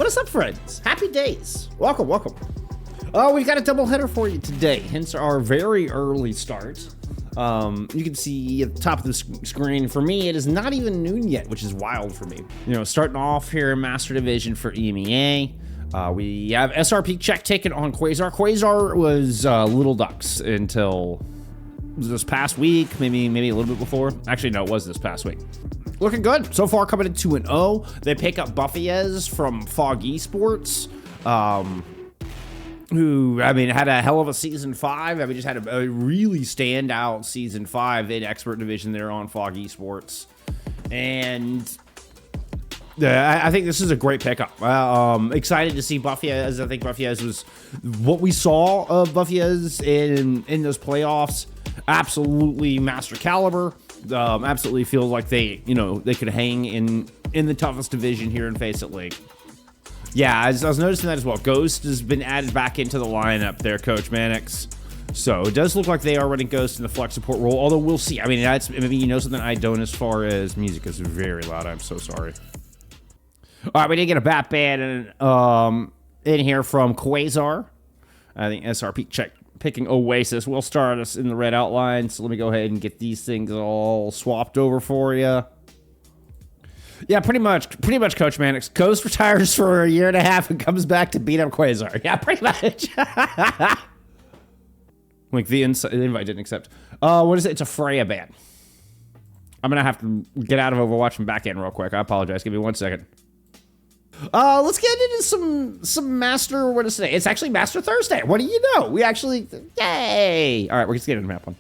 What is up, friends? Happy days. Welcome, welcome. We've got a double header for you today, hence our very early start. You can see at the top of the screen, for me, it is not even noon yet, which is wild for me. You know, starting off here in Master Division for EMEA. We have SRP check taken on Quasar. Quasar was Little Ducks until this past week, maybe a little bit before. Actually, no, it was this past week. Looking good. So far, coming in 2-0. They pick up Buffyez from Fog Esports, who, I mean, had a hell of a Season 5. I mean, just had a really standout Season 5 in Expert Division there on Fog Esports. And I think this is a great pickup. Excited to see Buffyez. I think Buffyez was what we saw of Buffyez in those playoffs. Absolutely master caliber. Absolutely feels like they could hang in the toughest division here in FACEIT League. Yeah, I was noticing that as well. Ghost has been added back into the lineup there, Coach Mannix. So it does look like they are running Ghost in the flex support role, although we'll see. I mean, maybe you know something I don't as far as music is very loud. I'm so sorry. All right, we did get a bat ban in here from Quasar. I think SRP check picking Oasis. We'll start us in the red outline, so let me go ahead and get these things all swapped over for you. Yeah, pretty much, Coach Mannix. Ghost retires for a year and a half and comes back to beat up Quasar. Yeah, pretty much. Like the invite didn't accept. What is it? It's a Freya ban. I'm gonna have to get out of Overwatch and back in real quick. I apologize. Give me 1 second. Let's get into some Master. What is today? It's actually Master Thursday. What do you know? We actually, yay! All right, we're just getting into map 1.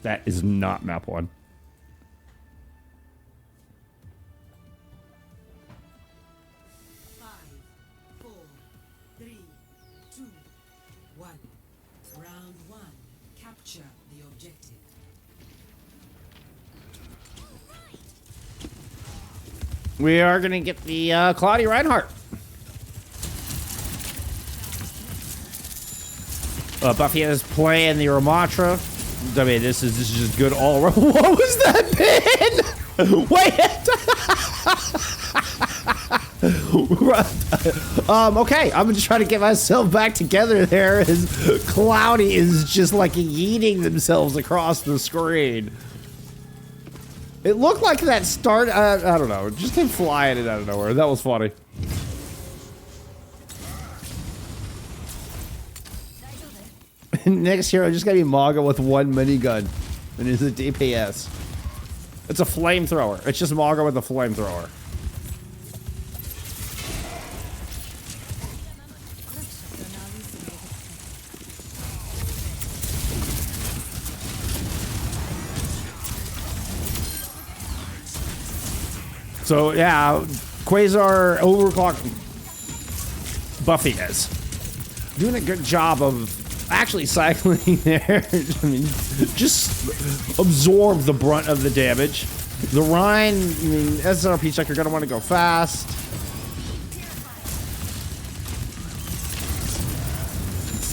That is not map 1. We are going to get the Claudia Reinhardt. Buffy is playing the Ramatra. I mean, this is just good all around. What was that pin? Wait. Okay, I'm just trying to get myself back together there as Cloudy is just like yeeting themselves across the screen. It looked like that start, I don't know, it just came flying in out of nowhere. That was funny. Next hero just gotta be Maga with 1 minigun. And it's a DPS. It's a flamethrower. It's just Maga with a flamethrower. So yeah, Quasar overclocked Buffyez. Doing a good job of actually cycling there. I mean, just absorb the brunt of the damage. The Rhine, I mean, SRP check, you're gonna want to go fast.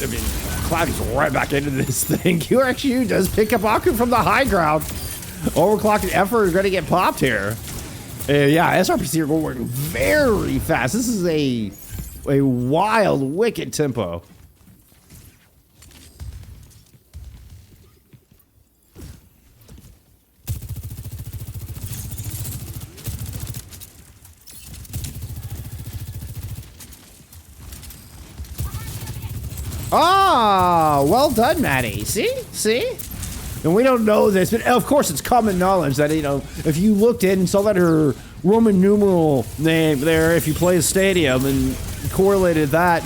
I mean, Cloudy's right back into this thing. QRXU does pick up Aku from the high ground. Overclocked effort is gonna get popped here. Yeah, SRPC are going very fast. This is a wild, wicked tempo. Ah, well done, Maddie. See? And we don't know this, but of course it's common knowledge that, you know, if you looked in and saw that her Roman numeral name there, if you play the stadium and correlated that,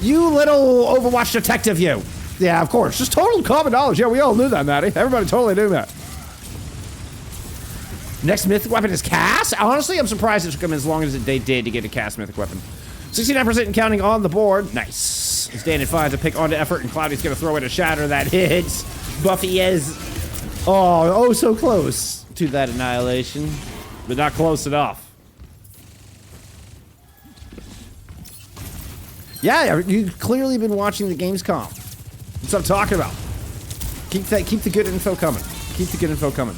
you little Overwatch detective, you. Yeah, of course. Just total common knowledge. Yeah, we all knew that, Maddie. Everybody totally knew that. Next mythic weapon is Cass? Honestly, I'm surprised it took them as long as they did to get a Cass mythic weapon. 69% and counting on the board. Nice. Standing finds a pick onto effort, and Cloudy's going to throw in a shatter that hits. Buffyez, oh, so close to that annihilation, but not close enough. Yeah, you've clearly been watching the Gamescom. That's what I'm talking about. Keep the good info coming. Keep the good info coming.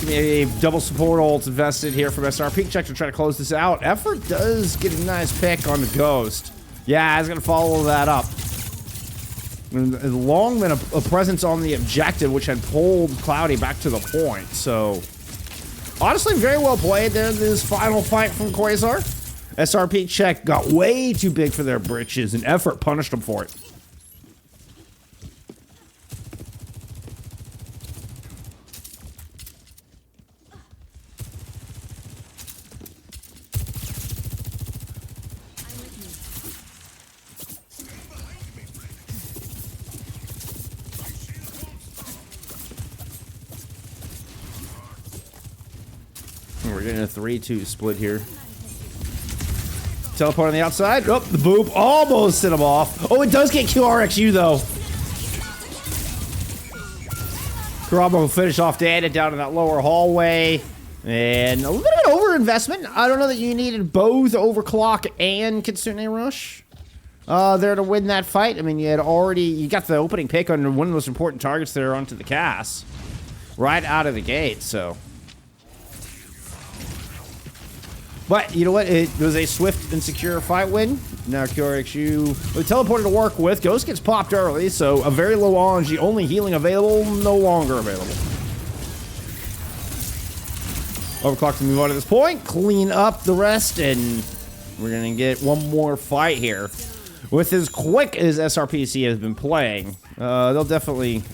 It's going to be a double support ult invested here from SRP. Check to try to close this out. Effort does get a nice pick on the Ghost. Yeah, he's going to follow that up. Long been a presence on the objective, which had pulled Cloudy back to the point. So, honestly, very well played there in this final fight from Quasar. SRP check got way too big for their britches, and Effort punished them for it. We're getting a 3-2 split here. Teleport on the outside. Oh, the boop almost sent him off. Oh, it does get QRXU though. Kurama will finish off Data down in that lower hallway. And a little bit of overinvestment. I don't know that you needed both Overclock and Kitsune Rush there to win that fight. I mean, you got the opening pick on one of the most important targets there onto the Cass right out of the gate, so. But, you know what? It was a swift and secure fight win. Now QRXU with teleporter to work with. Ghost gets popped early, so a very low Anji. Only healing available, no longer available. Overclock to move on at this point. Clean up the rest, and we're going to get one more fight here. With as quick as SRPC has been playing, they'll definitely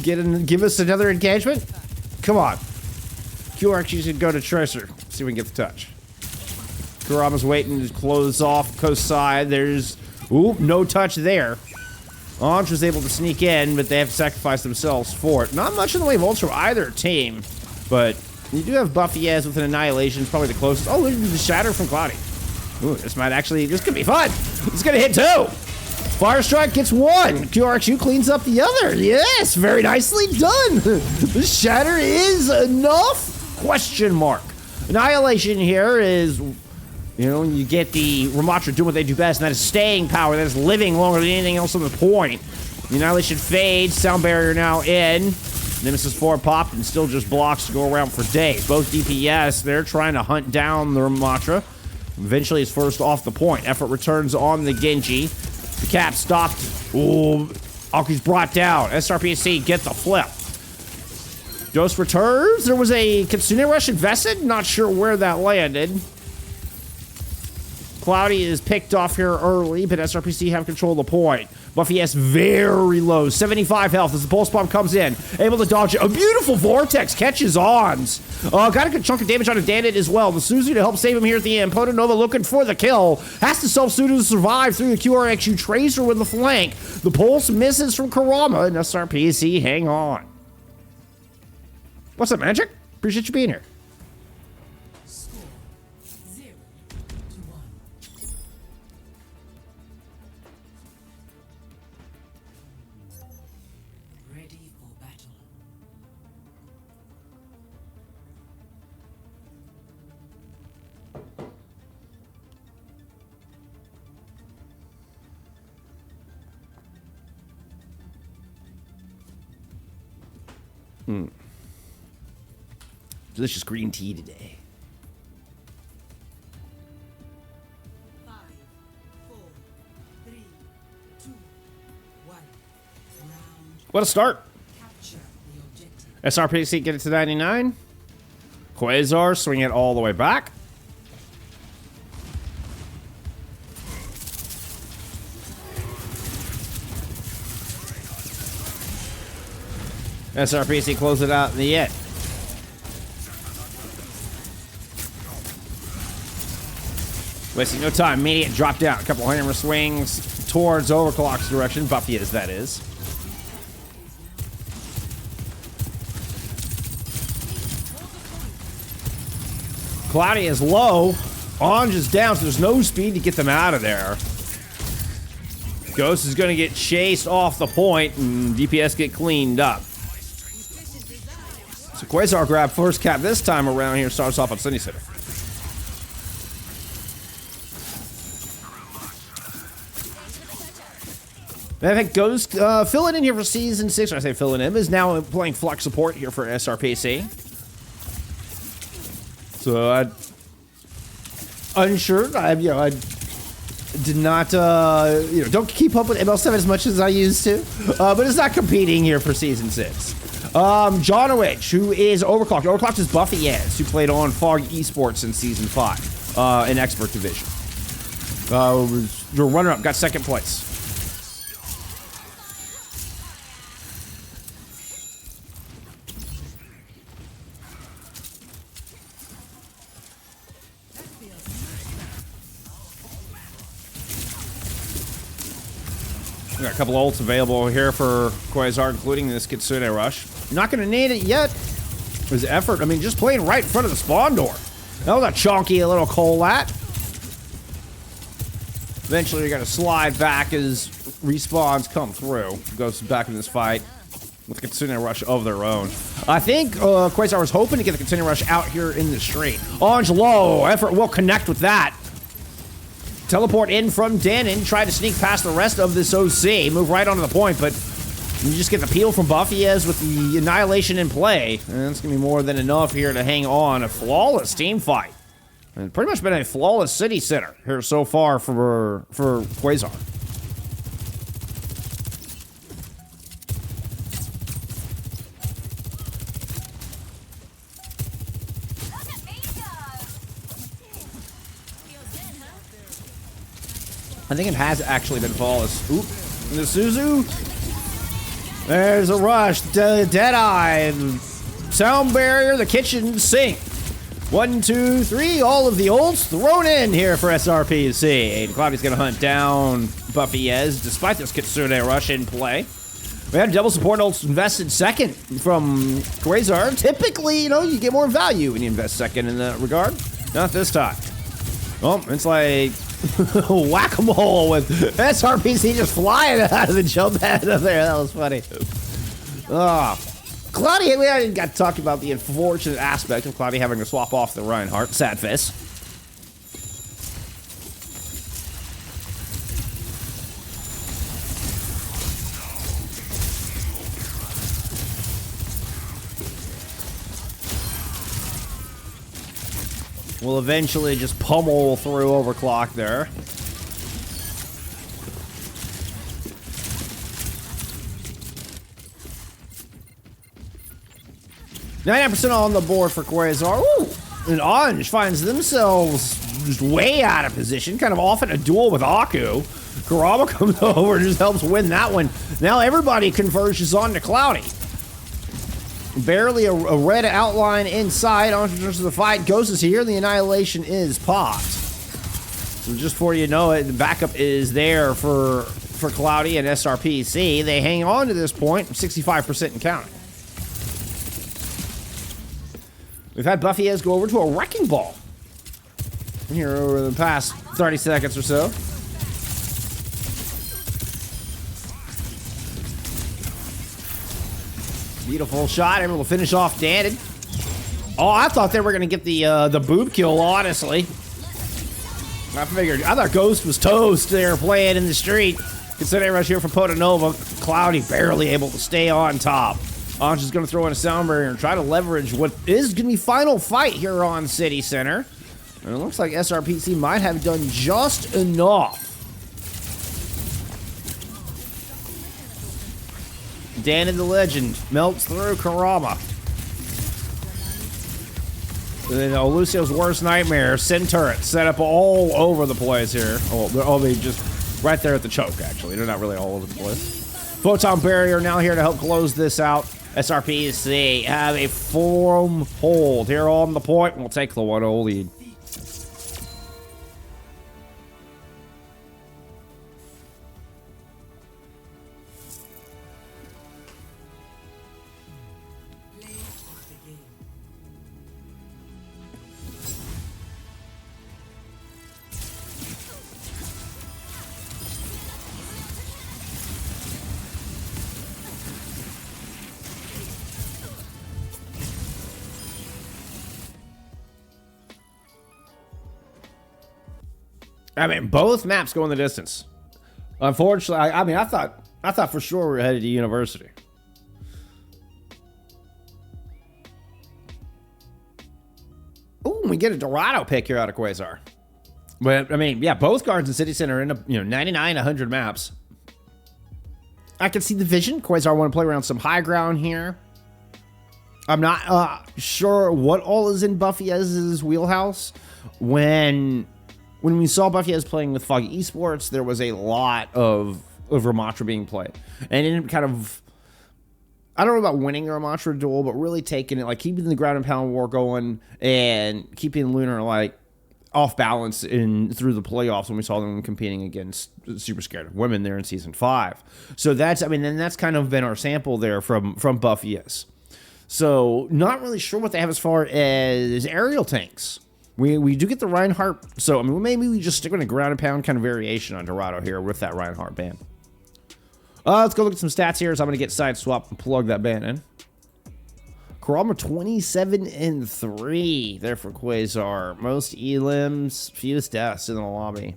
give us another engagement. Come on. QRXU should go to Tracer. See if we can get the touch. Kurama's waiting to close off coast side. There's, ooh, no touch there. Anj was able to sneak in, but they have to sacrifice themselves for it. Not much in the way of ults from either team, but you do have Buffyaz with an Annihilation. It's probably the closest. Oh, there's the Shatter from Cloudy. Ooh, this could be fun. It's gonna hit two. Fire Strike gets one. QRXU cleans up the other. Yes, very nicely done. The Shatter is enough? Question mark. Annihilation here is, you know, you get the Ramatra doing what they do best, and that is staying power. That is living longer than anything else on the point. The Annihilation fades. Sound barrier now in. Nemesis 4 popped and still just blocks to go around for days. Both DPS, they're trying to hunt down the Ramatra. Eventually, it's first off the point. Effort returns on the Genji. The cap stopped. Ooh, Aki's brought down. SRPC get the flip. Ghost returns. There was a Kitsune Rush invested. Not sure where that landed. Cloudy is picked off here early, but SRPC have control of the point. Buffy S very low, 75 health as the Pulse Bomb comes in. Able to dodge it. A beautiful Vortex catches Ons. Got a good chunk of damage on a Dandit as well. The Suzu to help save him here at the end. Potonova looking for the kill. Has to self-Suzu to survive through the QRXU Tracer with the flank. The Pulse misses from Kurama, and SRPC hang on. What's up, Magic? Appreciate you being here. Delicious green tea today. 5, 4, 3, 2, 1. Round. What a start. Capture the objective. SRPC get it to 99. Quasar swing it all the way back. SRPC close it out in the end. Wasting no time. Immediate drop down. A couple hammer swings towards Overclock's direction. Buffy is, that is. Cloudy is low. Anj is down, so there's no speed to get them out of there. Ghost is going to get chased off the point, and DPS get cleaned up. So Quasar grab first cap this time around here. Starts off on Sunny Center. I think Ghost filling in here for Season 6, when I say filling in, is now playing flex support here for SRPC. So I unsure. I did not don't keep up with ML7 as much as I used to, but it's not competing here for season 6. Johnowich, who is overclocked. Overclocked is Buffy Eds, who played on Fog Esports in season 5 in expert division. Your runner-up got second place. We got a couple ults available here for Quasar, including this Kitsune Rush. Not going to need it yet. His effort, I mean, just playing right in front of the spawn door. That was a chonky little Colat. Eventually, you're going to slide back as respawns come through. Goes back in this fight with the Kitsune Rush of their own. I think Quasar was hoping to get the Kitsune Rush out here in the straight. Angelo, effort will connect with that. Teleport in from Danon, try to sneak past the rest of this OC, move right onto the point, but you just get the peel from Buffy as with the Annihilation in play. And that's going to be more than enough here to hang on. A flawless team fight. And pretty much been a flawless city center here so far for Quasar. I think it has actually been flawless. Oop. The Suzu. There's a rush. Deadeye. Sound barrier. The kitchen sink. 1, 2, 3. All of the ults thrown in here for SRPC. Cloudy's going to hunt down Buffy Ez despite this Kitsune Rush in play. We had double support ults invested second from Quasar. Typically, you get more value when you invest second in that regard. Not this time. Oh, it's like whack-a-mole with SRPC just flying out of the jump pad up there. That was funny. Cloudy, we haven't got to talk about the unfortunate aspect of Cloudy having to swap off the Reinhardt. Sad face. We'll eventually just pummel through overclock there. %on the board for Quasar. Ooh, and Anj finds themselves just way out of position, kind of off in a duel with Aku. Kurama comes over and just helps win that one. Now everybody converges on to Cloudy. Barely a red outline inside. Entrepreneurs of the fight. Ghost is here. The Annihilation is popped. So just before you know it, the backup is there for Cloudy and SRPC. They hang on to this point, 65% and counting. We've had Buffy Ez go over to a Wrecking Ball here over the past 30 seconds or so. Beautiful shot, able to finish off Danon. Oh, I thought they were gonna get the boob kill, honestly. I thought Ghost was toast there playing in the street. Considering rush here for Potanova. Cloudy barely able to stay on top. Anj is gonna throw in a sound barrier and try to leverage what is gonna be final fight here on City Center. And it looks like SRPC might have done just enough. Danon the Legend melts through Kurama. And then Lucio's worst nightmare. Sin turrets set up all over the place here. Oh, they just right there at the choke, actually. They're not really all over the place. Photon barrier now here to help close this out. SRPC have a firm hold here on the point. We'll take the 1-0 lead. I mean, both maps go in the distance. Unfortunately, I thought for sure we were headed to university. Ooh, we get a Dorado pick here out of Quasar. But, I mean, yeah, both guards in City Center end up, 99, 100 maps. I can see the vision. Quasar want to play around some high ground here. I'm not sure what all is in Buffy's wheelhouse. When we saw Buffy playing with Foggy Esports, there was a lot of Ramatra being played. And it kind of, I don't know about winning a Ramatra duel, but really taking it, like keeping the ground and pound war going and keeping Lunar like off balance through the playoffs when we saw them competing against Super Scared of Women there in season 5. So that's kind of been our sample there from Buffy's. So not really sure what they have as far as aerial tanks. We do get the Reinhardt, so I mean maybe we just stick with a ground and pound kind of variation on Dorado here with that Reinhardt ban. Let's go look at some stats here. So I'm gonna get side swap and plug that ban in. Kurama 27-3 there for Quasar. Most elims, fewest deaths in the lobby.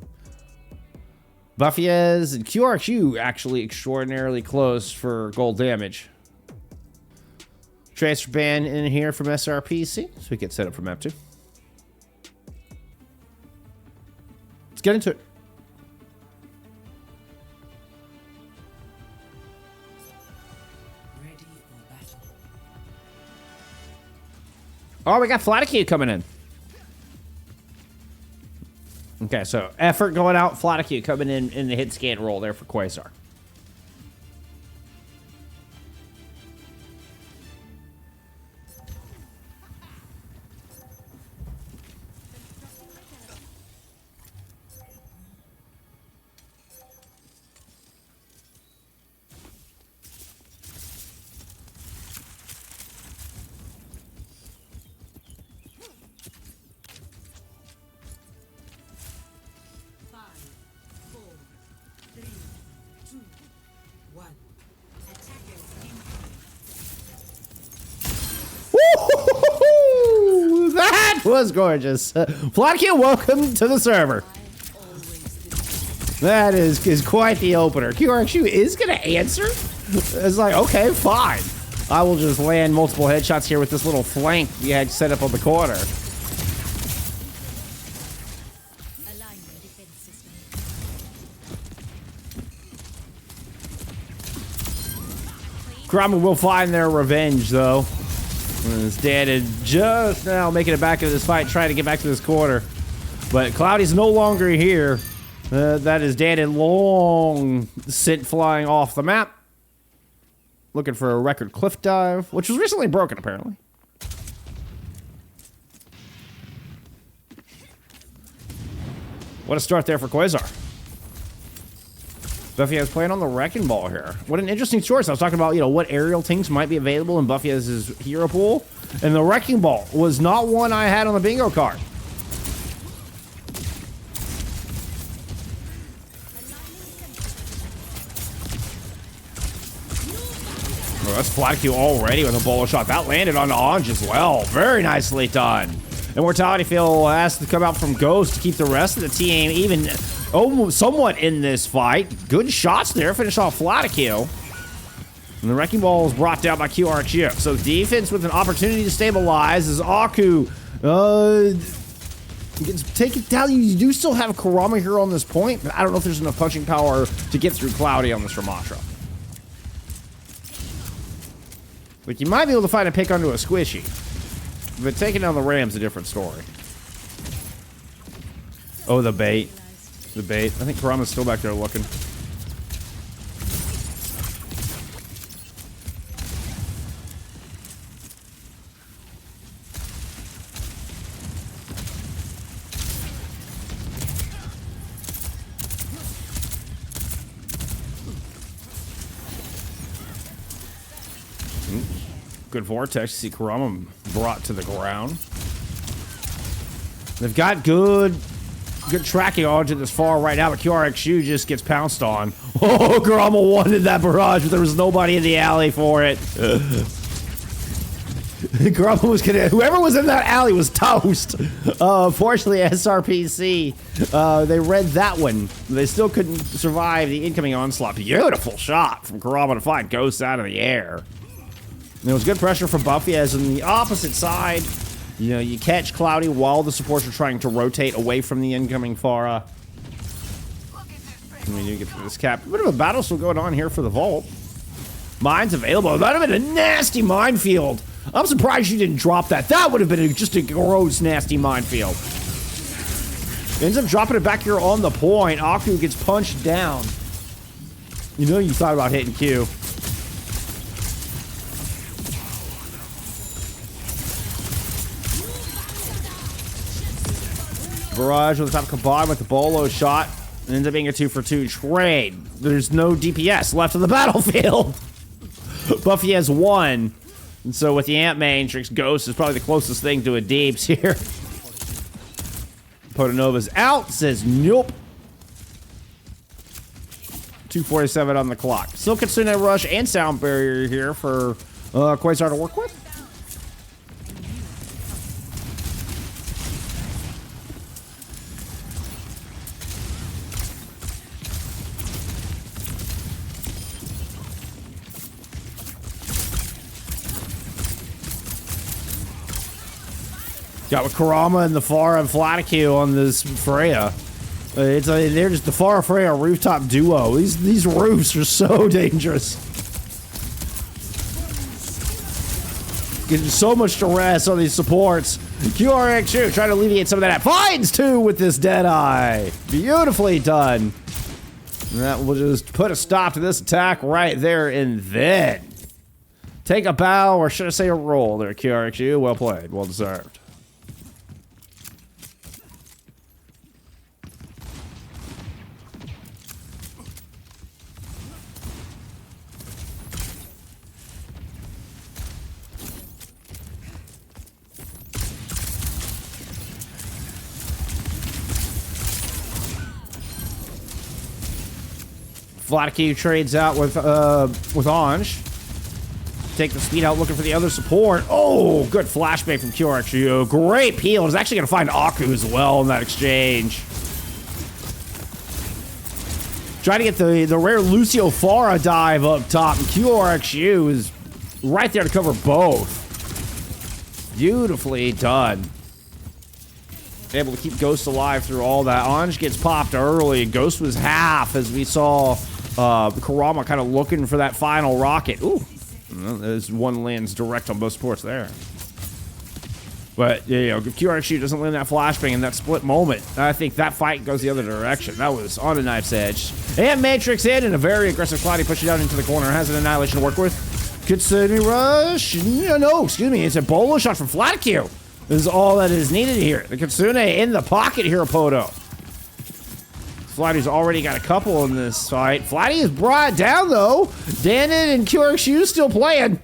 Buffy's and QRQ actually extraordinarily close for gold damage. Transfer ban in here from SRPC, so we get set up for map 2. Let's get into it. Ready for battle. Oh, we got Flaticute coming in. Okay, so effort going out, Flaticute coming in the hit scan roll there for Quasar. That was gorgeous. Flaticute, welcome to the server. That is quite the opener. QRQ is going to answer? It's like, okay, fine. I will just land multiple headshots here with this little flank we had set up on the corner. Kurama will find their revenge, though. His dad is just now making it back into this fight, trying to get back to this corner. But Cloudy's no longer here. That is dad had long sent flying off the map. Looking for a record cliff dive, which was recently broken, apparently. What a start there for Quasar. Buffy's playing on the Wrecking Ball here. What an interesting choice. I was talking about, what aerial tanks might be available in Buffy's hero pool. And the Wrecking Ball was not one I had on the bingo card. Oh, that's Flaticute already with a bowler shot. That landed on Anj as well. Very nicely done. Immortality Field has to come out from Ghost to keep the rest of the team even somewhat in this fight. Good shots there. Finish off Flaticute. And the Wrecking Ball is brought down by QRQ. So defense with an opportunity to stabilize as Aku gets taken down. You do still have Kurama here on this point, but I don't know if there's enough punching power to get through Cloudy on this Ramatra. Like, you might be able to find a pick onto a squishy. But taking down the Ram's a different story. Oh, the bait. The bait. I think Kurama's still back there looking. Good vortex. See Kurama brought to the ground. They've got good tracking onto this far right now, but QRXU just gets pounced on. Oh, Kurama wanted that barrage, but there was nobody in the alley for it. Kurama was gonna, whoever was in that alley was toast. Fortunately, SRPC, they read that one. They still couldn't survive the incoming onslaught. Beautiful shot from Kurama to find Ghost out of the air. There was good pressure from Buffy as on the opposite side. You know, you catch Cloudy while the supports are trying to rotate away from the incoming Pharah. I mean, you get this cap. A bit of a battle still going on here for the vault. Mines available. That would have been a nasty minefield. I'm surprised you didn't drop that. That would have been just a gross, nasty minefield. Ends up dropping it back here on the point. Aku gets punched down. You know you thought about hitting Q. Barrage on the top of Kabad with the Bolo shot. It ends up being a 2-for-2 trade. There's no DPS left on the battlefield. Buffy has 1. And so with the Ant Matrix, Ghost is probably the closest thing to a Deeps here. Potanova's out, says nope. 2:47 on the clock. Still Kitsune Rush and Sound Barrier here for Quasar to work with. Got with Kurama and the Pharah and Flaticue on this Freya. They're just the Pharah Freya rooftop duo. These roofs are so dangerous. Getting so much stress on these supports. QRX2 trying to alleviate some of that. Finds 2 with this Deadeye. Beautifully done. And that will just put a stop to this attack right there and then. Take a bow, or should I say a roll there, QRX2. Well played. Well deserved. Flaticue trades out with Ange. Take the speed out, looking for the other support. Oh, good flashbang from QRXU. Great peel. Is actually going to find Aku as well in that exchange. Trying to get the rare Lucio Pharah dive up top, and QRXU is right there to cover both. Beautifully done. Able to keep Ghost alive through all that. Ange gets popped early. Ghost was half as we saw Kurama kind of looking for that final rocket. Ooh, well, there's one lands direct on both supports there. But, you know, if QRXU doesn't land that flashbang in that split moment, I think that fight goes the other direction. That was on a knife's edge. And Matrix in, and a very aggressive Cloudy pushing out into the corner. Has an Annihilation to work with. Kitsune Rush. No, excuse me. It's a bolo shot from Flaticue. This is all that is needed here. The Kitsune in the pocket here, Poto. Flatty's already got a couple in this fight. Flatty is brought down, though. Danon and QRXU still playing.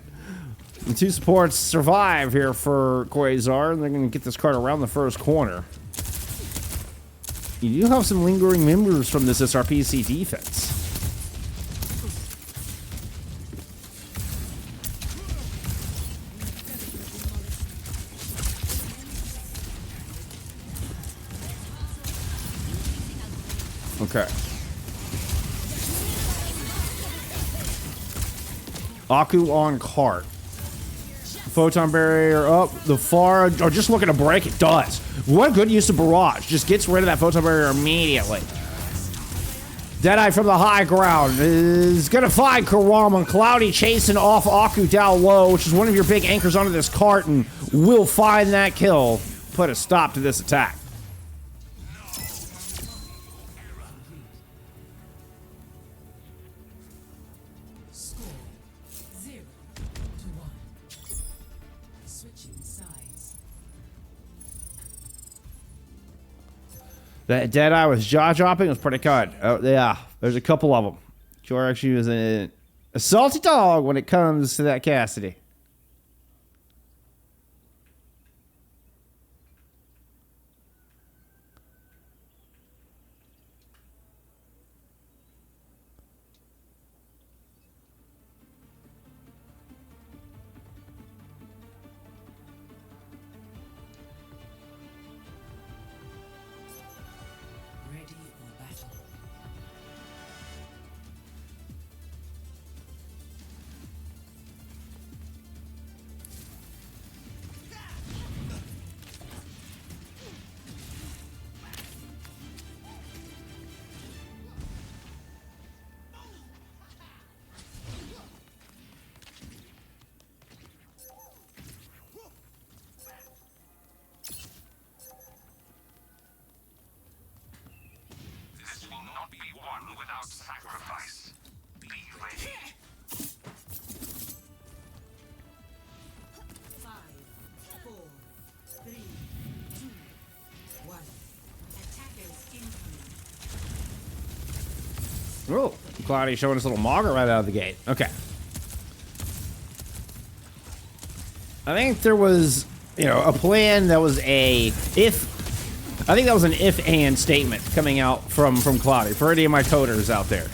The 2 supports survive here for Quasar, and they're going to get this card around the first corner. You do have some lingering members from this SRPC defense. Okay. Aku on cart. Photon barrier up. The Pharah are just looking to break it. Does. What a good use of barrage. Just gets rid of that photon barrier immediately. Deadeye from the high ground is gonna find Kurama. Cloudy chasing off Aku down low, which is one of your big anchors onto this cart, and will find that kill. Put a stop to this attack. That Deadeye was jaw dropping was pretty good. Oh yeah, there's a couple of them. QRXU is a salty dog when it comes to that Cassidy. Oh, Cloudy showing us a little Mauger right out of the gate. Okay. I think there was, you know, a plan that was a I think that was an if-and statement coming out from Cloudy for any of my coders out there.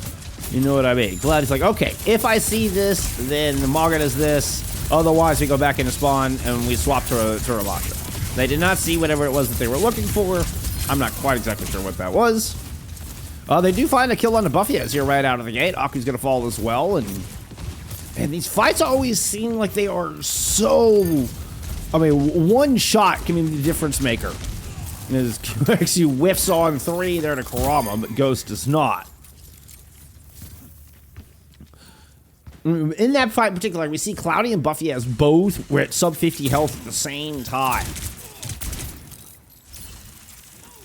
You know what I mean? Cloudy's like, okay, if I see this, then the Mauger does this. Otherwise, we go back into spawn and we swap to Ramasha. They did not see whatever it was that they were looking for. I'm not quite exactly sure what that was. They do find a kill on the Buffyas here right out of the gate. Aku's going to fall as well, and these fights always seem like they are so... I mean, one shot can be the difference maker. As QXU whiffs on 3 there to Kurama, but Ghost does not. In that fight in particular, we see Cloudy and Buffy as both were at sub 50 health at the same time.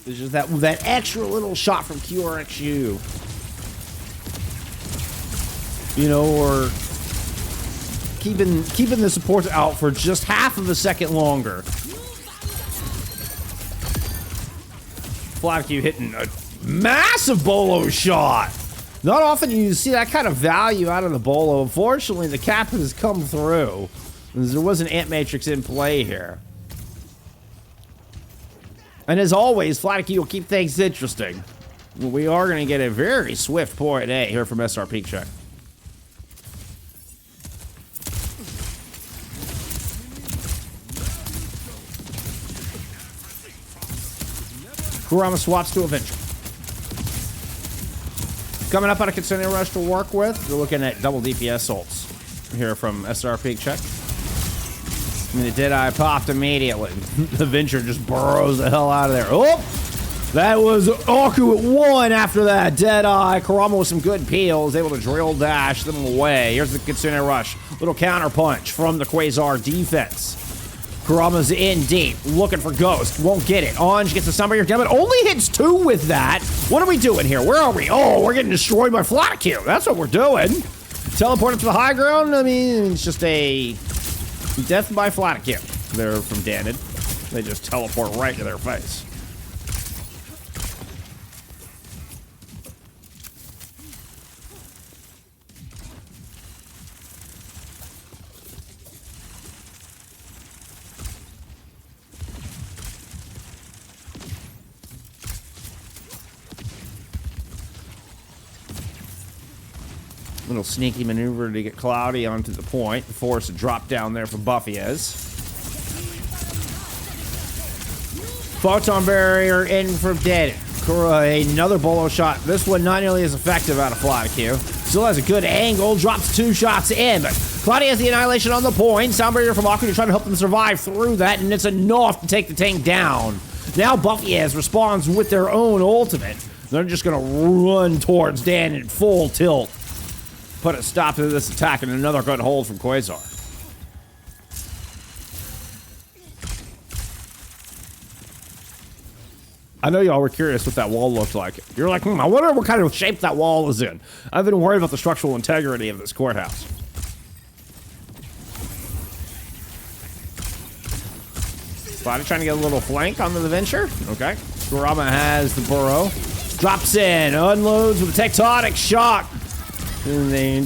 There's just that extra little shot from QRXU. You know, or keeping the supports out for just half of a second longer. FACEIT hitting a massive bolo shot. Not often you see that kind of value out of the bolo. Unfortunately, the cap has come through. There was an Ant Matrix in play here. And as always, FACEIT will keep things interesting. We are going to get a very swift point A here from SRP check. Kurama swaps to Avenger. Coming up on a Kitsune Rush to work with. We're looking at double DPS ults here from SRP check. I mean, the Deadeye popped immediately. The Venture just burrows the hell out of there. Oh! That was Aku at 1 after that. Deadeye. Kurama with some good peels. Able to drill dash them away. Here's the Kitsune Rush. Little counter punch from the Quasar defense. Kurama's in deep, looking for Ghost. Won't get it. Anj gets the Sunbreaker down, but only hits 2 with that. What are we doing here? Where are we? Oh, we're getting destroyed by FACEIT. That's what we're doing. Teleporting to the high ground? I mean, it's just a death by FACEIT. They're from Danid. They just teleport right to their face. Little sneaky maneuver to get Cloudy onto the point. Force a drop down there for Buffyas. Photon barrier in from Dead. Another bolo shot. This one not nearly as effective out of FACEIT. Still has a good angle. Drops 2 shots in, but Cloudy has the annihilation on the point. Sound barrier from Aku to try to help them survive through that, and it's enough to take the tank down. Now Buffyas responds with their own ultimate. They're just gonna run towards Dan in full tilt. Put a stop to this attack, and another good hold from Quasar. I know y'all were curious what that wall looked like. You're like, I wonder what kind of shape that wall is in. I've been worried about the structural integrity of this courthouse. FACEIT trying to get a little flank onto the Venture. Okay. Kurama has the burrow. Drops in, unloads with a tectonic shock. And they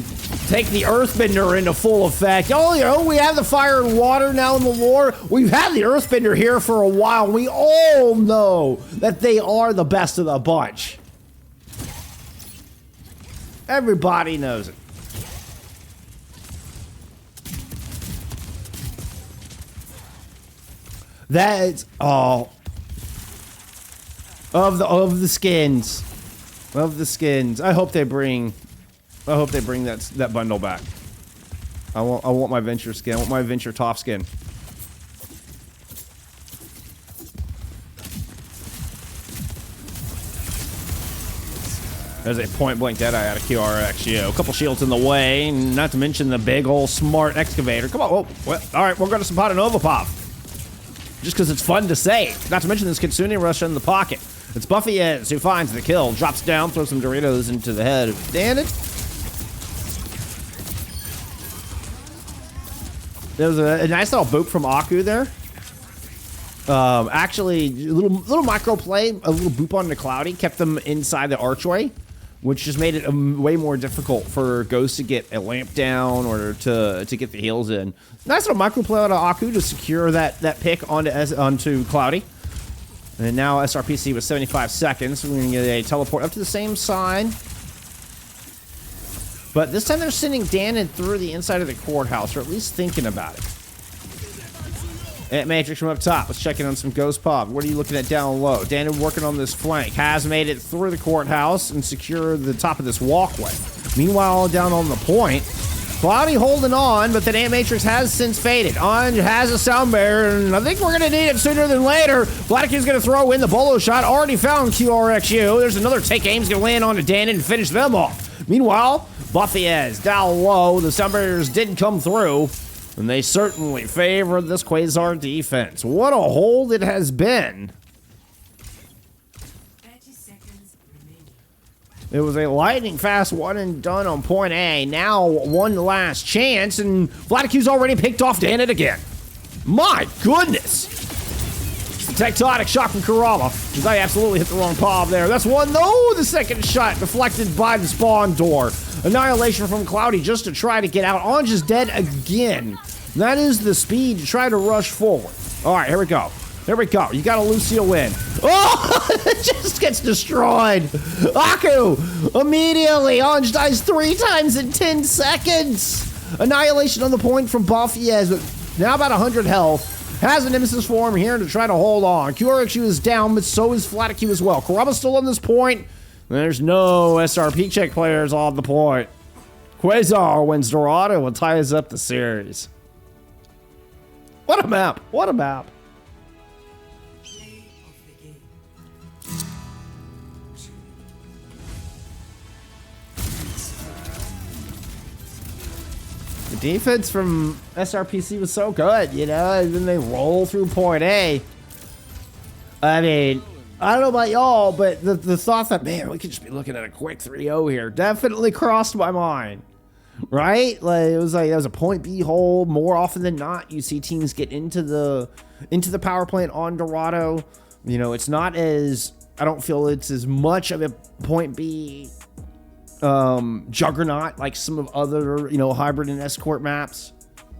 take the Earthbender into full effect. Oh, you know, we have the fire and water now in the lore. We've had the Earthbender here for a while. We all know that they are the best of the bunch. Everybody knows it. That's all of the skins. Of the skins. I hope they bring that bundle back. I want my Venture skin. I want my Venture top skin. There's a point-blank Deadeye out of QRXU. A couple shields in the way, not to mention the big old smart excavator. Come on. Oh, well, all right, we're going to spot an Overpop. Just because it's fun to say. Not to mention this Kitsune Rush in the pocket. It's Buffyas who finds the kill, drops down, throws some Doritos into the head of Danid. There was a nice little boop from Aku there. Actually, a little micro play, a little boop on the Cloudy, kept them inside the archway. which just made it way more difficult for Ghost to get a lamp down or to get the heals in. Nice little microplay out of Aku to secure that pick onto Cloudy. And now SRPC with 75 seconds. We're going to get a teleport up to the same side. But this time they're sending Danon through the inside of the courthouse, or at least thinking about it. At Matrix from up top. Let's check in on some Ghost Pop. What are you looking at down low? Danon working on this flank. Has made it through the courthouse and secured the top of this walkway. Meanwhile, down on the point, Cloudy holding on, but the Ant Matrix has since faded. On has a sound barrier, and I think we're going to need it sooner than later. Vladikir's going to throw in the bolo shot. Already found QRXU. There's another take aim. He's going to land onto Danon and finish them off. Meanwhile, Buffyez down low. The sound barriers did come through, and they certainly favor this Quasar defense. What a hold it has been. 30 seconds remaining. It was a lightning fast one and done on point A. Now one last chance, and Vladikir's already picked off Danon again. My goodness! It's the tectonic shock from Kurama, because I absolutely hit the wrong palm there. That's one, though. The second shot deflected by the spawn door. Annihilation from Cloudy just to try to get out. Anj is dead again. That is the speed to try to rush forward. All right, here we go. There we go. You got a Lucio win. Oh, it just gets destroyed. Aku, immediately. Anj dies 3 times in 10 seconds. Annihilation on the point from Buffyez, but now about 100 health. Has a Nemesis form here to try to hold on. QRXU is down, but so is Vladikir as well. Kurama's still on this point. There's no SRP check players on the point. Quasar wins Dorado and ties up the series. What a map. What a map. Play of the game. The defense from SRPC was so good, you know, and then they roll through point A. I mean, I don't know about y'all, but the thought that, man, we could just be looking at a quick 3-0 here definitely crossed my mind. Right? Like, it was like, that was a point B hold. More often than not, you see teams get into the power plant on Dorado. You know, it's not as, I don't feel it's as much of a point B juggernaut like some of other, you know, hybrid and escort maps.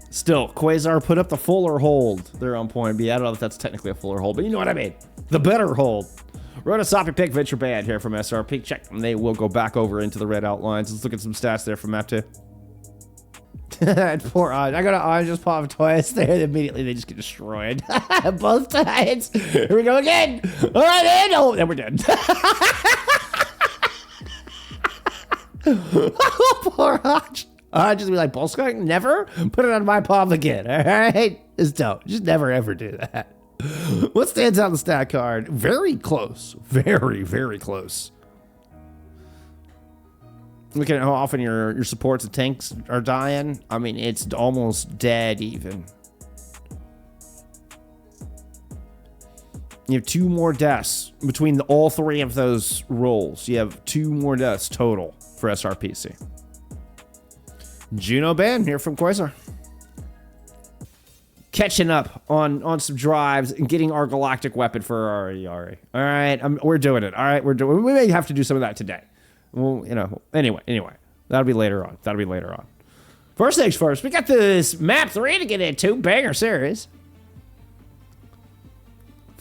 Still, Quasar put up the fuller hold there on point B. I don't know if that's technically a fuller hold, but you know what I mean. The better hold. Runasapi pick Venture Band here from SRP. Check, and they will go back over into the red outlines. Let's look at some stats there from map 2. Poor Anj. I got an Anj just pop twice there, and immediately they just get destroyed. Both times. Here we go again. All right, and oh, then we're dead. Poor Anj. Anj just be like, ball skunk, never put it on my palm again. All right? Just don't. Just never, ever do that. What stands out on the stat card? Very close. Very, very close. Look at how often your supports and tanks are dying. I mean, it's almost dead even. You have 2 more deaths between all 3 of those rolls. You have 2 more deaths total for SRPC. Juno Ban here from Quasar. Catching up on some drives and getting our galactic weapon for our Yari. All right, we're doing it. All right, we may have to do some of that today. Well, you know, anyway, that'll be later on. First things first, we got this map 3 to get into. Banger series.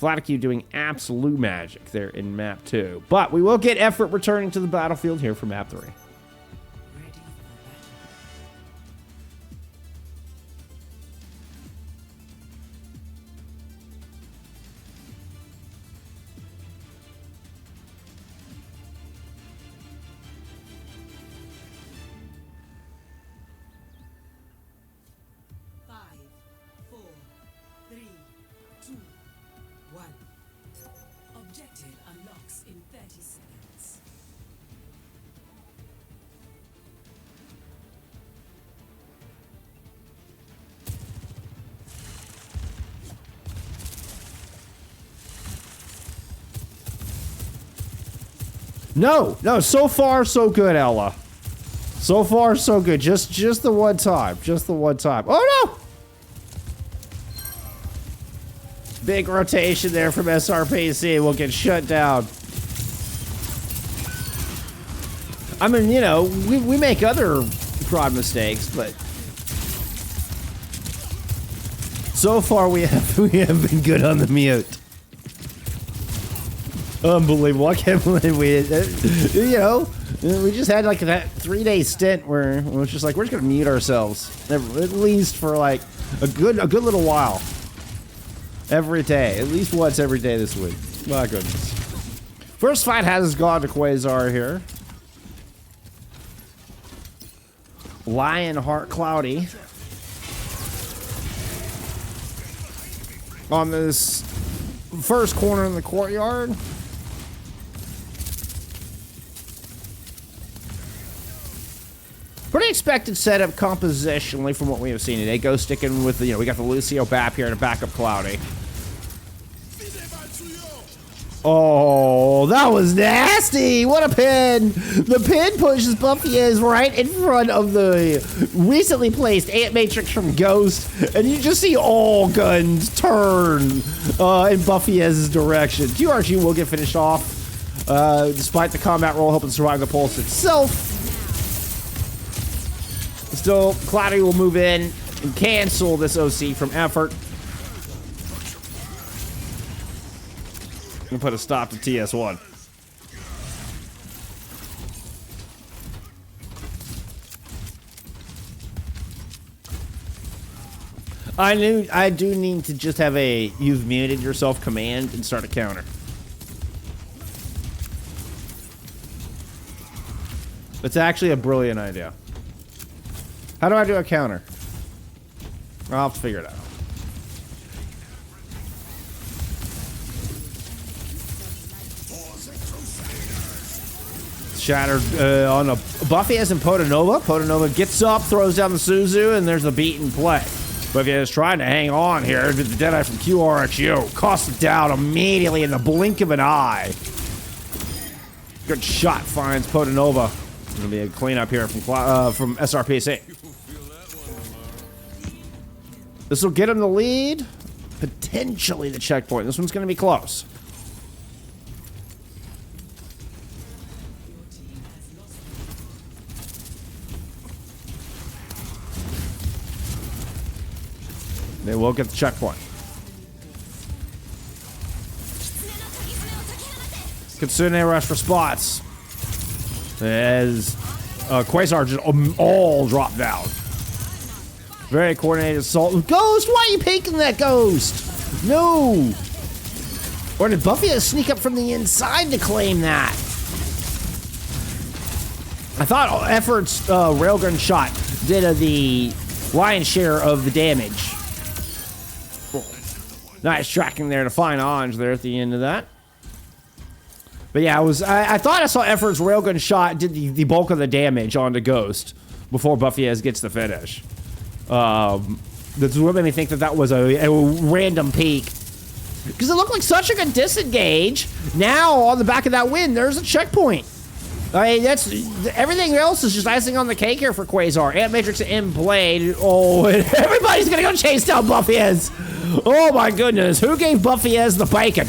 Vladikir doing absolute magic there in map 2. But we will get effort returning to the battlefield here for map 3. Ready for battle. Five, four, three, two, one. Objective unlocks in 30 seconds. No, so far so good, Ella. So far so good. Just the one time. Oh no! Big rotation there from SRPC. We'll get shut down. I mean, you know, we make other broad mistakes, but so far we have been good on the mute. Unbelievable! I can't believe we, you know, we just had like that 3-day stint where it was just like we're just gonna mute ourselves at least for like a good little while. Every day, at least once every day this week. My goodness. First fight has gone to Quasar here. Lionheart Cloudy on this first corner in the courtyard. Pretty expected setup compositionally from what we have seen today. Go sticking with the, you know, we got the Lucio Bap here to back up Cloudy. Oh, that was nasty! What a pin! The pin pushes Buffy is right in front of the recently placed Ant Matrix from Ghost, and you just see all guns turn in Buffy's direction. QRG will get finished off, despite the combat roll, helping survive the pulse itself. Still, Cloudy will move in and cancel this OC from effort. And put a stop to TS1. I do need to just have a "you've muted yourself" command and start a counter. It's actually a brilliant idea. How do I do a counter? I'll have to figure it out. Shattered on a Buffy as in Potanova. Potanova gets up, throws down the Suzu, and there's a beat in play. Buffy is trying to hang on here. The Deadeye from QRXU costs it down immediately in the blink of an eye. Good shot finds Potanova. Gonna be a cleanup here from SRPC. This will get him the lead. Potentially the checkpoint. This one's gonna be close. They will get the checkpoint. Kitsune rush for spots. As Quasar just all drop down. Very coordinated assault. Ghost, why are you peeking that Ghost? No. Or did Buffy sneak up from the inside to claim that? I thought Effort's railgun shot did the lion's share of the damage. Nice tracking there to find Ange there at the end of that. But yeah, I thought I saw Effort's railgun shot did the bulk of the damage onto Ghost before Buffy gets the finish. That's what made me think that was a random peek. Because it looked like such a good disengage. Now, on the back of that win, there's a checkpoint. I mean, everything else is just icing on the cake here for Quasar. Ant Matrix in play. Oh, and everybody's gonna go chase down Buffy Ez. Oh my goodness, who gave Buffy Ez the bacon?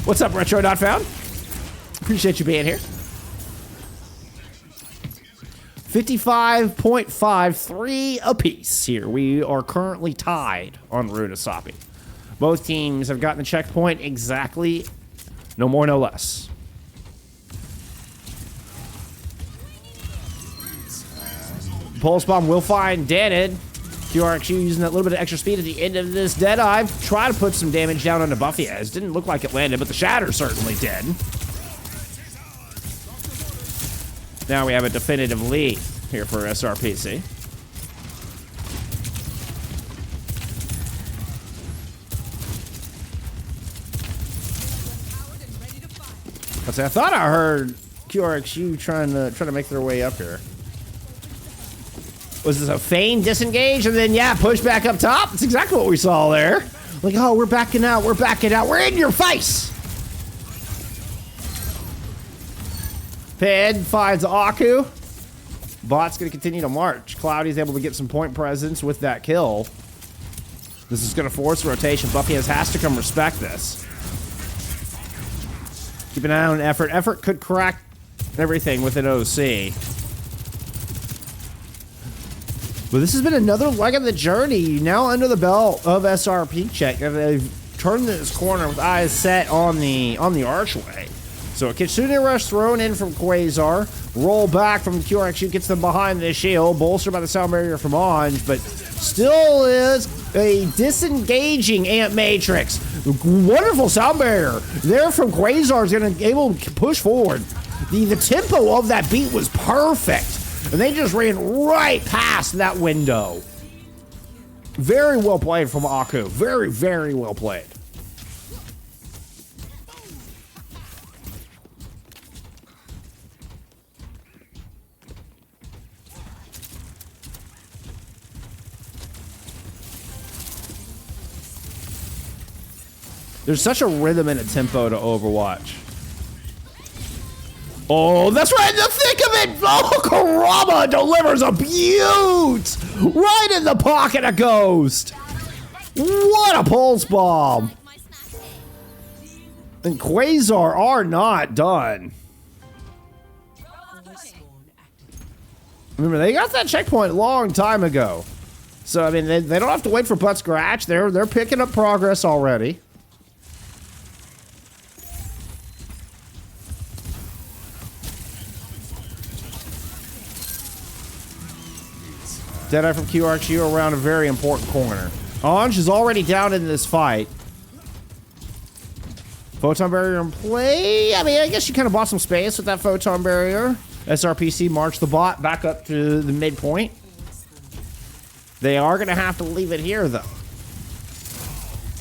What's up, Retro Not Found? Appreciate you being here. 55.53 apiece here. We are currently tied on Runasapi. Both teams have gotten the checkpoint exactly, no more, no less. Pulse Bomb will find Danid. QRXU using that little bit of extra speed at the end of this Deadeye. Try to put some damage down onto Buffy Ez. Didn't look like it landed, but the Shatter certainly did. Now we have a definitive lead here for SRPC. I thought I heard QRXU trying to make their way up here. Was this a feigned disengage and then push back up top? That's exactly what we saw there. Like, oh, we're backing out, we're in your face. Ped finds Aku. Bot's gonna continue to march. Cloudy's able to get some point presence with that kill. This is going to force rotation. Buffy has to come respect this. Keep an eye on Effort. Effort could crack everything with an OC. But this has been another leg of the journey. Now under the belt of SRP check. They've turned this corner with eyes set on the archway. So a Kitsune Rush thrown in from Quasar. Roll back from QRXU, gets them behind the shield. Bolstered by the sound barrier from Anj, but still is a disengaging Ant Matrix. Wonderful sound barrier there from Quasar is going to be able to push forward. The tempo of that beat was perfect, and they just ran right past that window. Very well played from Aku. Very, very well played. There's such a rhythm and a tempo to Overwatch. Oh, that's right in the thick of it! Oh, Kurama delivers a beaut! Right in the pocket of Ghost! What a pulse bomb! And Quasar are not done. Remember, they got that checkpoint a long time ago. So, I mean, they don't have to wait for butt scratch. They're picking up progress already. Deadeye from QRXU around a very important corner. Anj is already down in this fight. Photon barrier in play. I mean, I guess you kind of bought some space with that photon barrier. SRPC marched the bot back up to the midpoint. They are going to have to leave it here, though.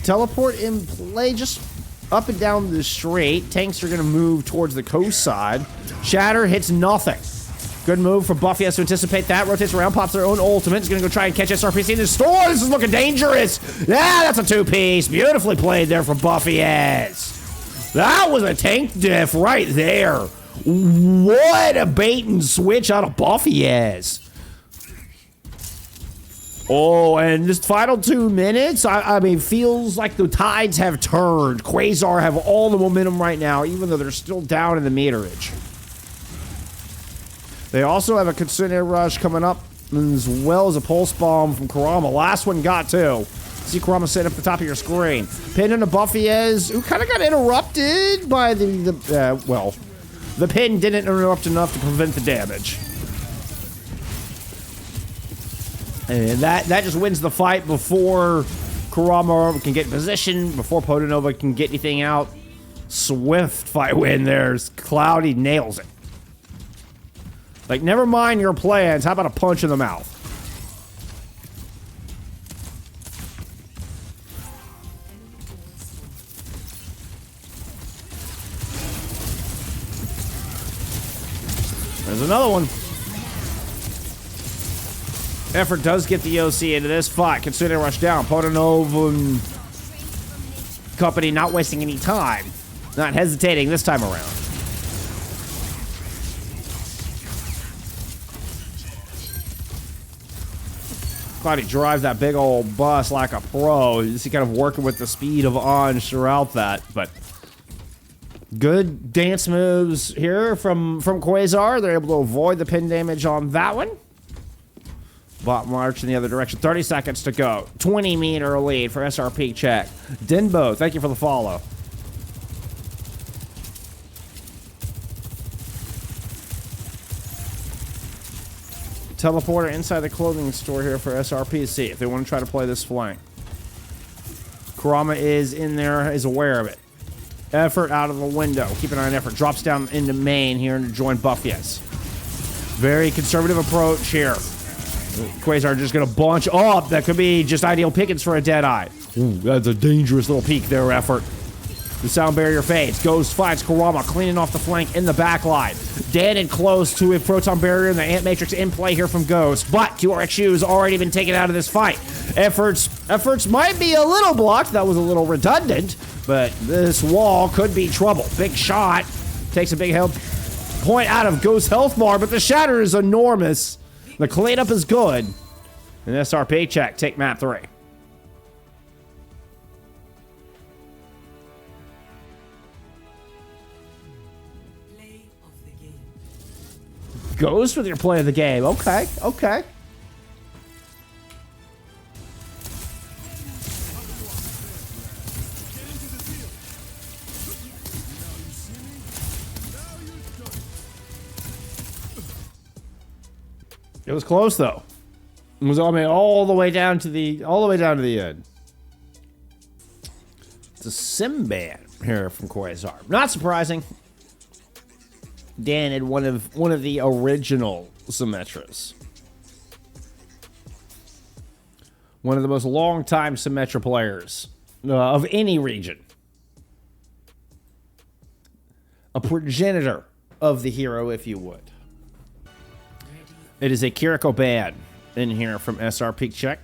Teleport in play, just up and down the straight. Tanks are going to move towards the coast side. Shatter hits nothing. Good move for Buffy has to anticipate that. Rotates around, pops their own ultimate. Is going to go try and catch SRPC in the store. This is looking dangerous. Yeah, that's a two-piece. Beautifully played there from Buffy as. That was a tank diff right there. What a bait and switch out of Buffy as. Oh, and this final 2 minutes, I mean, feels like the tides have turned. Quasar have all the momentum right now, even though they're still down in the meterage. They also have a Kitsune Rush coming up, as well as a Pulse Bomb from Kurama. Last one got two. See Kurama sitting up the top of your screen. Pin into Buffy as, who kind of got interrupted by well, the pin didn't interrupt enough to prevent the damage. And that just wins the fight before Kurama can get in position, before Potonova can get anything out. Swift fight win there. Cloudy nails it. Like, never mind your plans. How about a punch in the mouth? There's another one. Effort does get the OC into this fight. Kitsune Rush down. Potonova and company not wasting any time. Not hesitating this time around. Cloudy drives that big old bus like a pro. You see, kind of working with the speed of Anj throughout that, but good dance moves here from Quasar. They're able to avoid the pin damage on that one. Bot march in the other direction. 30 seconds to go. 20-meter lead for SRP check. Denbo, thank you for the follow. Teleporter inside the clothing store here for SRPC if they want to try to play this flank. Kurama is in there, is aware of it. Effort out of the window. Keep an eye on Effort. Drops down into main here to join Buffy's. Very conservative approach here. Quasar just going to bunch up. That could be just ideal pickings for a Deadeye. Ooh, that's a dangerous little peek there, Effort. The sound barrier fades. Ghost finds Kurama cleaning off the flank in the back line. Dead and close to a proton barrier and the Ant Matrix in play here from Ghost. But QRXU has already been taken out of this fight. Efforts might be a little blocked. That was a little redundant. But this wall could be trouble. Big shot. Takes a big health point out of Ghost's health bar. But the shatter is enormous. The cleanup is good. And SRP check. Take map 3. Ghost with your play of the game. Okay, okay. It was close though. It was all the way down to the end. It's a Simban here from Quasar. Not surprising. Dan had one of the original Symmetras. One of the most long-time Symmetra players of any region. A progenitor of the hero, if you would. It is a Kiriko ban in here from SRPC check.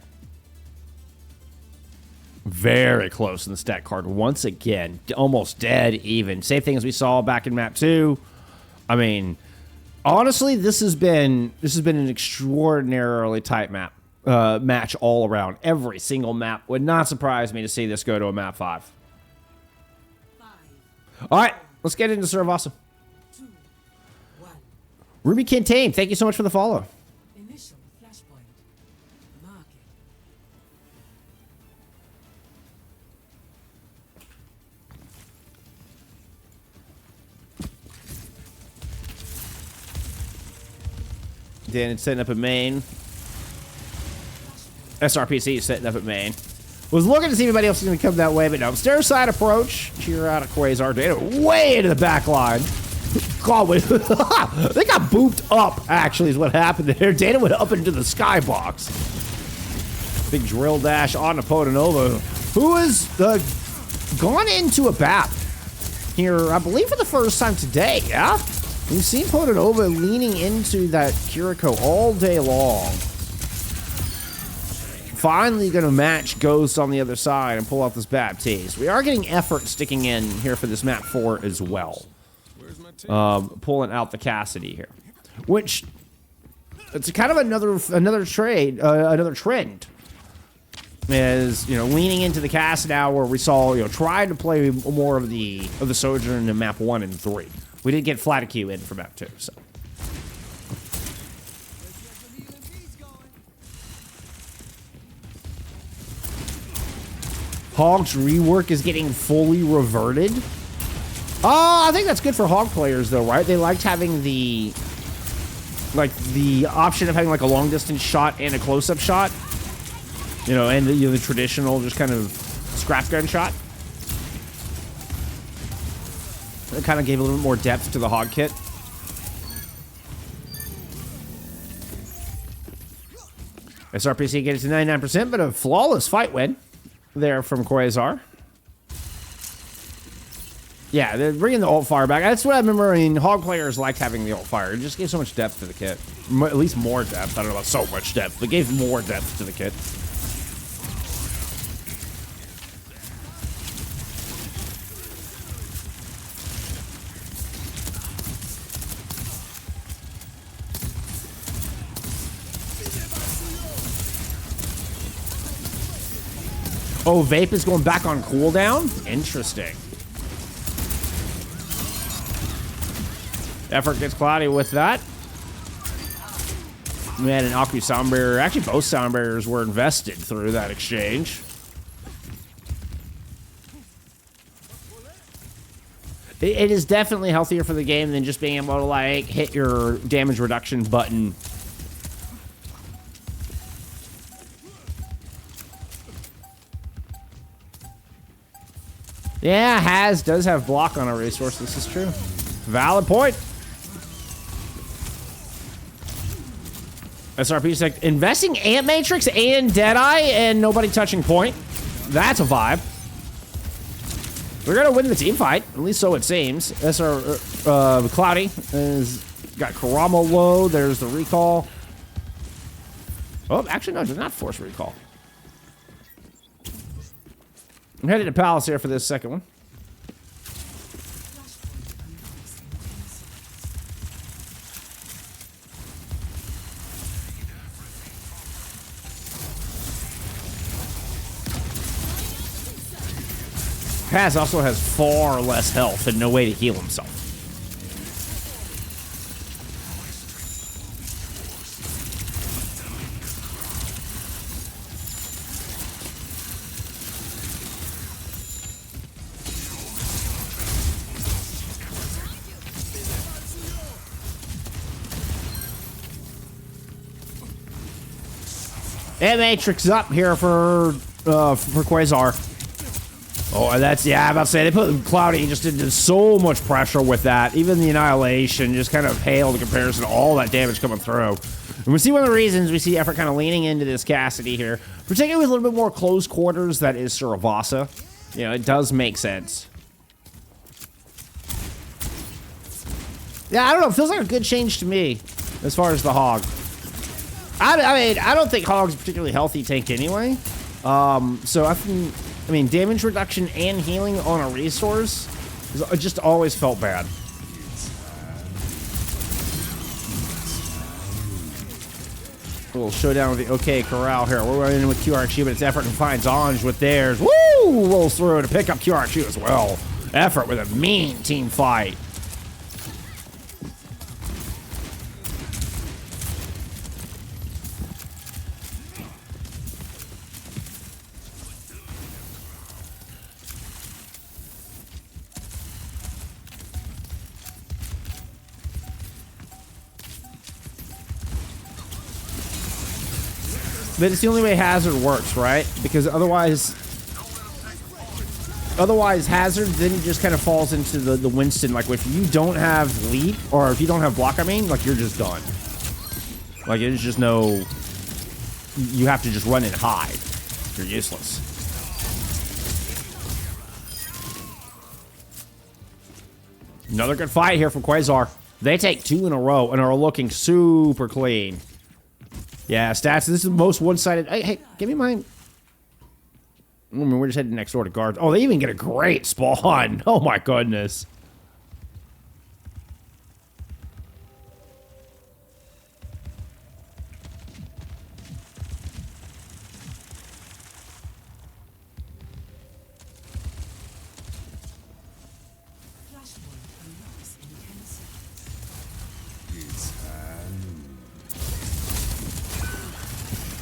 Very close in the stat card once again. Almost dead even. Same thing as we saw back in map 2. I mean, honestly, this has been an extraordinarily tight match all around. Every single map. Would not surprise me to see this go to a map 5. All right, let's get into Suravasa. Ruby Quintain, thank you so much for the follow. Initial flashpoint. Market. Dan is setting up a main. SRPC is setting up at main. Was looking to see if anybody else was going to come that way, but no. Stair side approach. Cheer out of Quasar. Dana way into the back line. God, wait. They got booped up, actually, is what happened there. Dana went up into the skybox. Big drill dash on to Potanova, who has gone into a BAP here, I believe, for the first time today, yeah? We've seen Potanova leaning into that Kiriko all day long. Finally going to match Ghost on the other side and pull out this Baptiste. We are getting effort sticking in here for this map 4 as well. Pulling out the Cassidy here, which it's kind of another trend is, you know, leaning into the Cassidy now, where we saw, you know, trying to play more of the Sojourn in map 1 and 3. We did get Flaticue in for map 2, so. Hog's rework is getting fully reverted. I think that's good for Hog players, though, right? They liked having the option of having like a long distance shot and a close up shot, you know, and the traditional just kind of scrap gun shot. It kind of gave a little bit more depth to the Hog kit. SRPC gets to 99%, but a flawless fight win there from Quasar. Yeah, they're bringing the ult fire back. That's what I remember. I mean, Hog players liked having the ult fire. It just gave so much depth to the kit. At least more depth. I don't know about so much depth, but gave more depth to the kit. Oh, Vape is going back on cooldown? Interesting. Effort gets cloudy with that. We had an Aku sound barrier. Actually, both sound barriers were invested through that exchange. It is definitely healthier for the game than just being able to, like, hit your damage reduction button. Yeah, does have block on a resource. This is true. Valid point. SRP's like investing Ant Matrix and Deadeye and nobody touching point. That's a vibe. We're gonna win the team fight, at least so it seems. Cloudy has got Karama low. There's the recall. Oh, actually no, does not force recall. I'm headed to Palace here for this second one. Paz also has far less health and no way to heal himself. And Matrix up here for Quasar. Oh, and that's, yeah, I'm about to say, they put Cloudy just into so much pressure with that. Even the Annihilation just kind of paled in comparison to all that damage coming through. And we see one of the reasons we see Effort kind of leaning into this Cassidy here, particularly with a little bit more close quarters, that is Suravasa. You know, it does make sense. Yeah, I don't know, it feels like a good change to me as far as the Hog. I mean, I don't think Hog's a particularly healthy tank anyway. So I mean, damage reduction and healing on a resource just always felt bad. A little showdown with the OK Corral here. We're running in with QRQ, but it's Effort and finds Anj with theirs. Woo! Rolls through to pick up QRQ as well. Effort with a mean team fight. But it's the only way Hazard works, right? Because otherwise Hazard then just kind of falls into the Winston. Like, if you don't have leap, or if you don't have block, I mean, like, you're just done. Like, there's just no... You have to just run and hide. You're useless. Another good fight here from Quasar. They take 2 in a row and are looking super clean. Yeah, stats. This is the most one-sided. Hey, give me mine. I mean, we're just heading next door to guards. Oh, they even get a great spawn. Oh my goodness.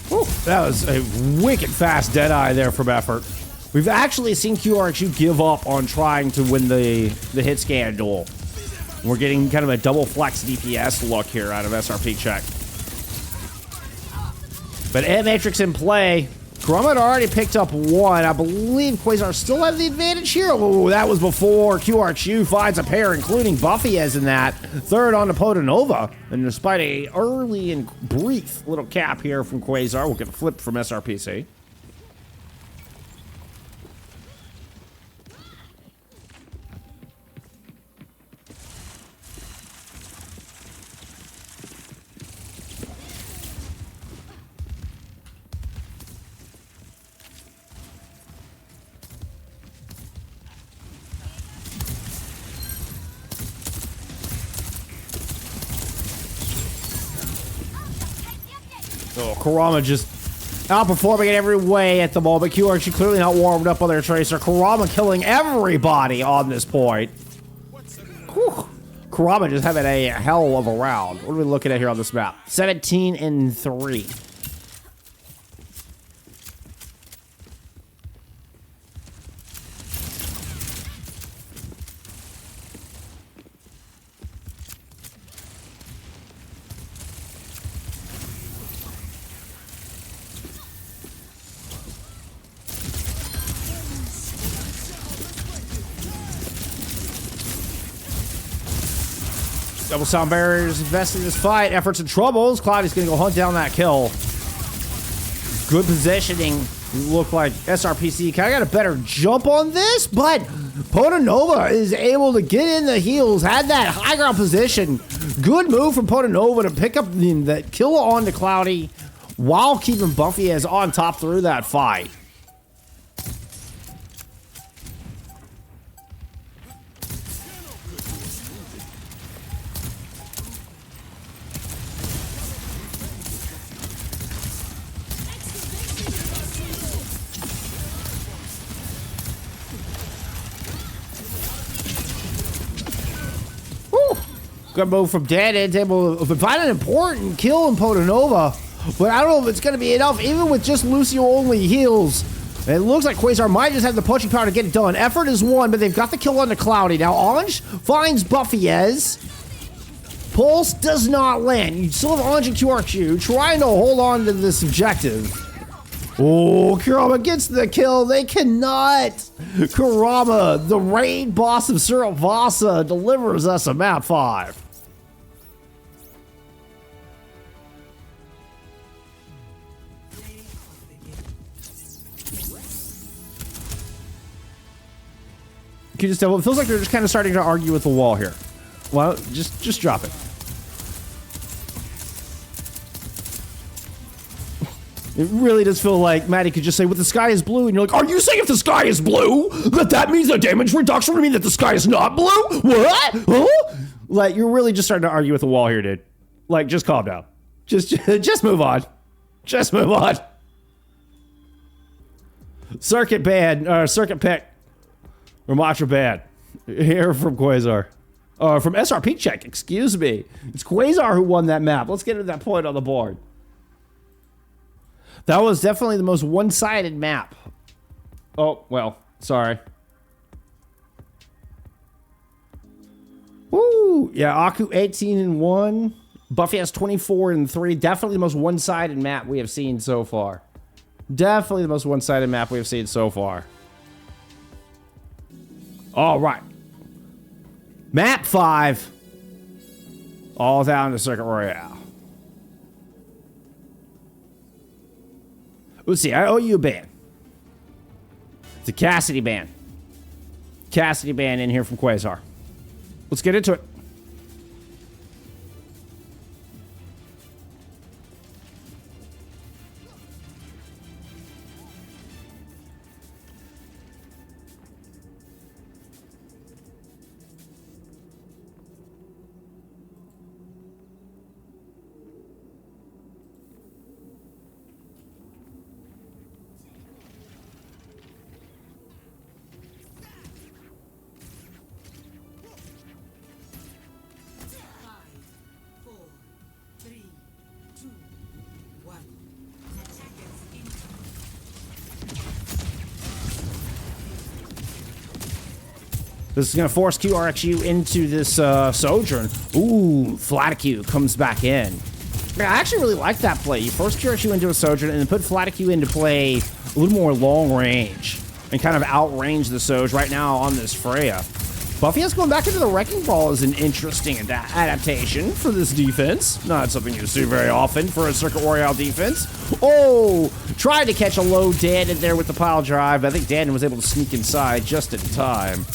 Whew, that was a wicked fast Deadeye there from Effort. We've actually seen QRQ give up on trying to win the hit scan duel. We're getting kind of a double flex DPS look here out of SRP check. But Matrix in play. Kurama had already picked up 1. I believe Quasar still have the advantage here. Oh, that was before QRQ finds a pair, including Buffy as in that. Third on to Potanova. And despite a early and brief little cap here from Quasar, we'll get a flip from SRPC. Oh, Kurama just outperforming in every way at the moment. QRQ clearly not warmed up on their Tracer. Kurama killing everybody on this point. Whew. Kurama just having a hell of a round. What are we looking at here on this map? 17-3. Double sound barriers investing in this fight. Efforts and troubles. Cloudy's gonna go hunt down that kill. Good positioning. Look like SRPC kind of got a better jump on this, but Potanova is able to get in the heels. Had that high ground position. Good move from Potanova to pick up the kill onto Cloudy while keeping Buffy as on top through that fight. Good move from Dan. It's able to find an important kill in Potanova, but I don't know if it's going to be enough, even with just Lucio only heals. It looks like Quasar might just have the punching power to get it done. Effort is 1, but they've got the kill on the Cloudy. Now, Anj finds Buffyez. Pulse does not land. You still have Anj and QRQ trying to hold on to this objective. Oh, Kurama gets the kill. They cannot. Kurama, the raid boss of Suravasa, delivers us a map 5. Can you just tell? It feels like they're just kind of starting to argue with the wall here. Well, just drop it. It really does feel like Maddie could just say, "Well, the sky is blue," and you're like, "Are you saying if the sky is blue, that means the damage reduction would mean that the sky is not blue? What? Huh?" Like, you're really just starting to argue with the wall here, dude. Like, just calm down. Just move on. Just move on. Circuit ban, circuit pick. Ramatra ban. Here from Quasar. From SRP check, excuse me. It's Quasar who won that map. Let's get to that point on the board. That was definitely the most one-sided map. Oh, well, sorry. Woo! Yeah, Aku 18-1. Buffy has 24-3. Definitely the most one-sided map we have seen so far. Definitely the most one-sided map we have seen so far. All right. Map 5. All down to Circuit Royale. Let's see, I owe you a ban. It's a Cassidy ban. Cassidy ban in here from Quasar. Let's get into it. This is going to force QRXU into this Sojourn. Ooh, Flaticue comes back in. Yeah, I actually really like that play. You force QRXU into a Sojourn and then put Flaticue into play a little more long range and kind of outrange the Soj right now on this Freya. Buffy has going back into the Wrecking Ball is an interesting adaptation for this defense. Not something you see very often for a Circuit Royale defense. Oh, tried to catch a low Dan in there with the pile drive. I think Dan was able to sneak inside just in time.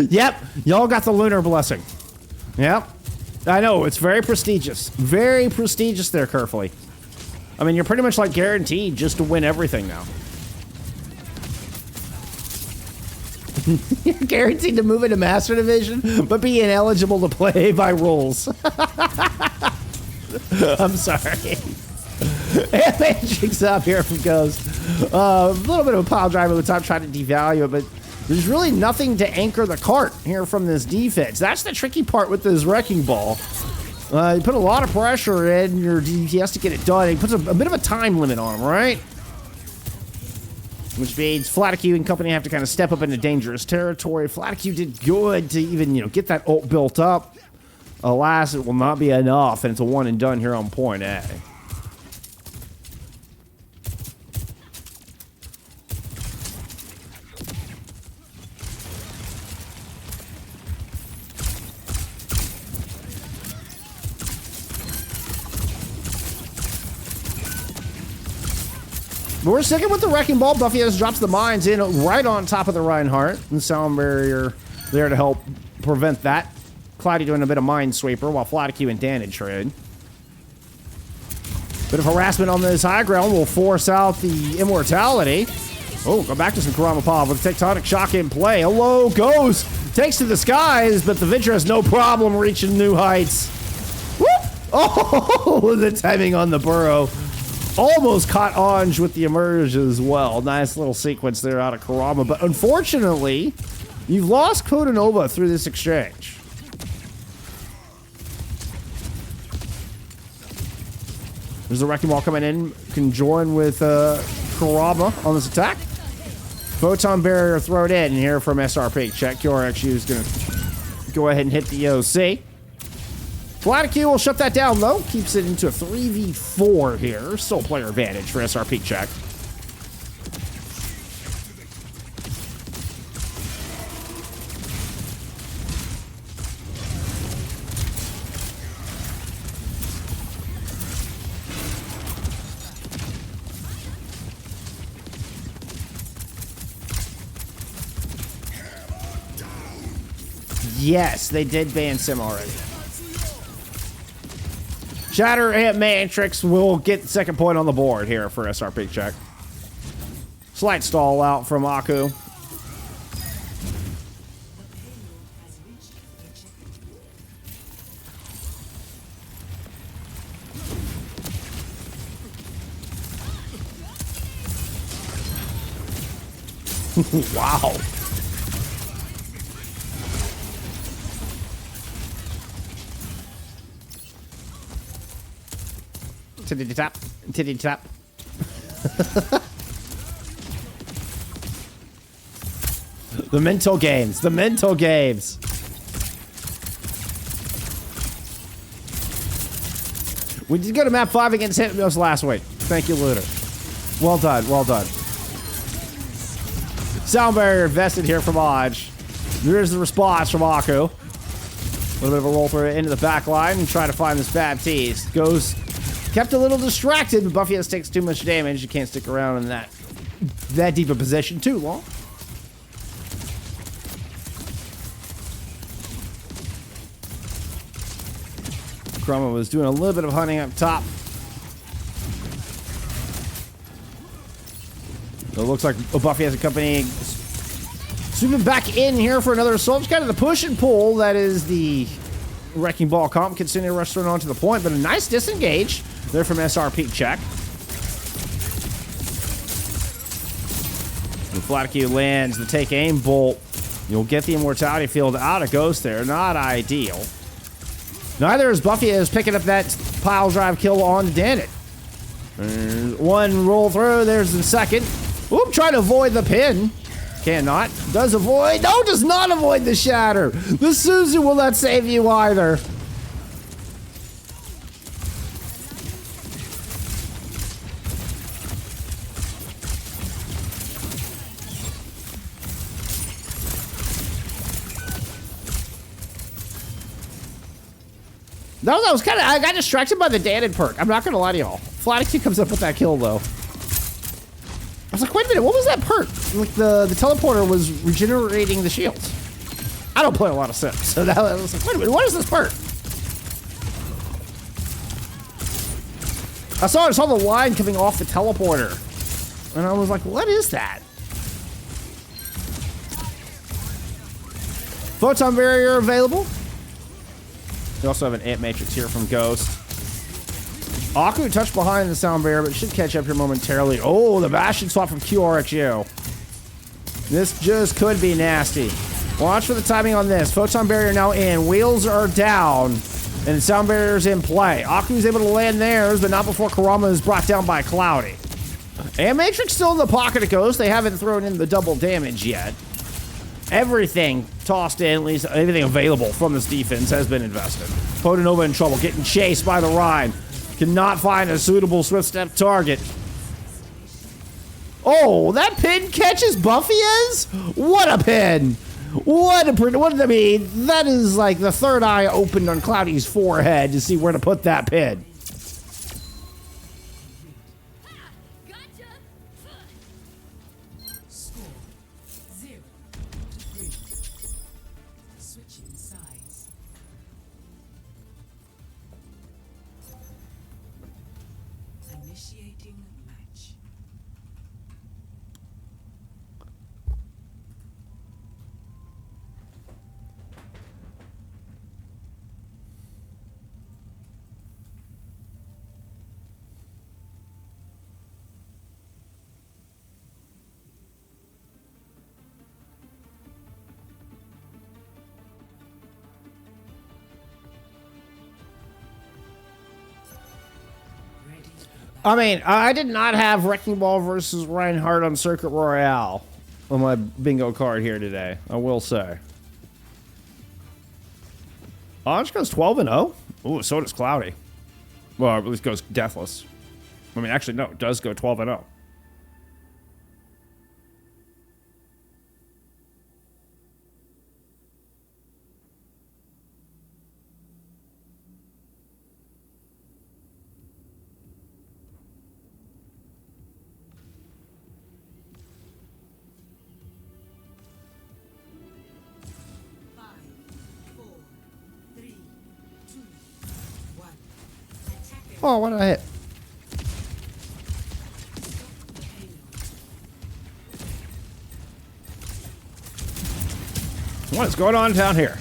Yep, y'all got the lunar blessing. Yep, I know, it's very prestigious. Very prestigious there, Carefully. I mean, you're pretty much like guaranteed just to win everything now. You're guaranteed to move into Master Division, but be ineligible to play by rules. I'm sorry. Matrix up here from Ghost. A little bit of a pile drive at the top, trying to devalue it, but there's really nothing to anchor the cart here from this defense. That's the tricky part with this Wrecking Ball. You put a lot of pressure in your DPS to get it done. It puts a bit of a time limit on him, right? Which means Flaticue and company have to kind of step up into dangerous territory. Flaticue did good to even, get that ult built up. Alas, it will not be enough, and it's a one and done here on point A. But we're sticking with the Wrecking Ball. Buffy has drops the mines in right on top of the Reinhardt. And Sound Barrier there to help prevent that. Cloudy doing a bit of Mine Sweeper while Flaticue and Dan trade. Bit of harassment on this high ground will force out the Immortality. Oh, go back to some Kurama Pop with Tectonic Shock in play. Hello, Ghost. Takes to the skies, but the Venture has no problem reaching new heights. Whoop! Oh, the timing on the burrow. Almost caught Anj with the emerge as well. Nice little sequence there out of Kurama. But unfortunately, you've lost Codanova through this exchange. There's a Wrecking Ball coming in. Can join with Kurama on this attack. Photon Barrier thrown in here from SRP. Check. QRXU is going to go ahead and hit the OC. Flaticue will shut that down, though. Keeps it into a 3v4 here. Still player advantage for SRP. Check. Yes, they did ban Sim already. Shatter and Matrix will get the second point on the board here for SRP. Check. Slight stall out from Aku. Wow. Titty tap. Titty tap. The mental games. The mental games. We did go to map 5 against Hypnos last week. Thank you, Looter. Well done. Well done. Sound barrier invested here from Odge. There's the response from Aku. A little bit of a roll through into the back line and try to find this Baptiste. Goes, kept a little distracted, but Buffy has takes too much damage. You can't stick around in that deep a position too long. Chroma was doing a little bit of hunting up top. So it looks like Buffy has a company swooping back in here for another assault. It's kind of the push and pull that is the Wrecking Ball comp. Continuing rush thrown onto the point, but a nice disengage there from SRP. Check. The Flaticue lands the take aim bolt. You'll get the immortality field out of Ghost there. Not ideal. Neither is Buffy as picking up that pile drive kill on Danit. One roll through. There's the second. Oop, trying to avoid the pin. Cannot. Does avoid. No, does not avoid the shatter. The Suzu will not save you either. No, that was kind of, I got distracted by the Danid perk. I'm not going to lie to y'all. Flaticue comes up with that kill, though. I was like, wait a minute, what was that perk? Like, the teleporter was regenerating the shields. I don't play a lot of Sims, so that I was like, wait a minute, what is this perk? I saw the line coming off the teleporter. And I was like, what is that? Photon barrier available. You also have an Ant Matrix here from Ghost. Aku touched behind the sound barrier, but should catch up here momentarily. Oh, the Bastion swap from QRXU. This just could be nasty. Watch for the timing on this. Photon barrier now in. Wheels are down. And sound barrier's in play. Aku's able to land theirs, but not before Kurama is brought down by Cloudy. Ant Matrix still in the pocket of Ghost. They haven't thrown in the double damage yet. Everything tossed in, at least everything available from this defense has been invested. Potonova in trouble, getting chased by the Rhine. Cannot find a suitable swift step target. Oh, that pin catches Buffy as? What a pin! What I mean, that is like the third eye opened on Cloudy's forehead to see where to put that pin. I mean, I did not have Wrecking Ball versus Reinhardt on Circuit Royale on my bingo card here today, I will say. Orange goes 12-0. Ooh, so does Cloudy. Well, at least goes Deathless. I mean, actually, no, it does go 12-0. Oh, what did I hit? What is going on down here?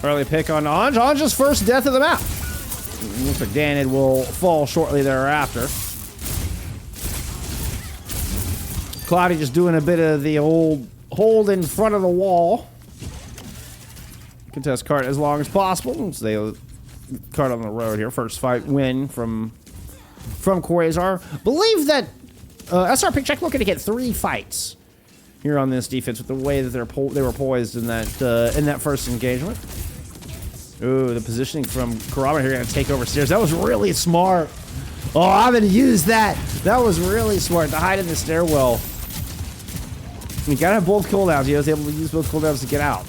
Early pick on Anj. Anj's first death of the map. Looks like Danid will fall shortly thereafter. Cloudy just doing a bit of the old hold in front of the wall. Contest card as long as possible. Stay card on the road here. First fight win from Quasar. Believe that SRPC looking to get 3 fights here on this defense with the way that they were poised in that first engagement. Ooh, the positioning from Kurama here going to take over stairs. That was really smart. Oh, I'm going to use that. That was really smart to hide in the stairwell. You gotta have both cooldowns. He was able to use both cooldowns to get out.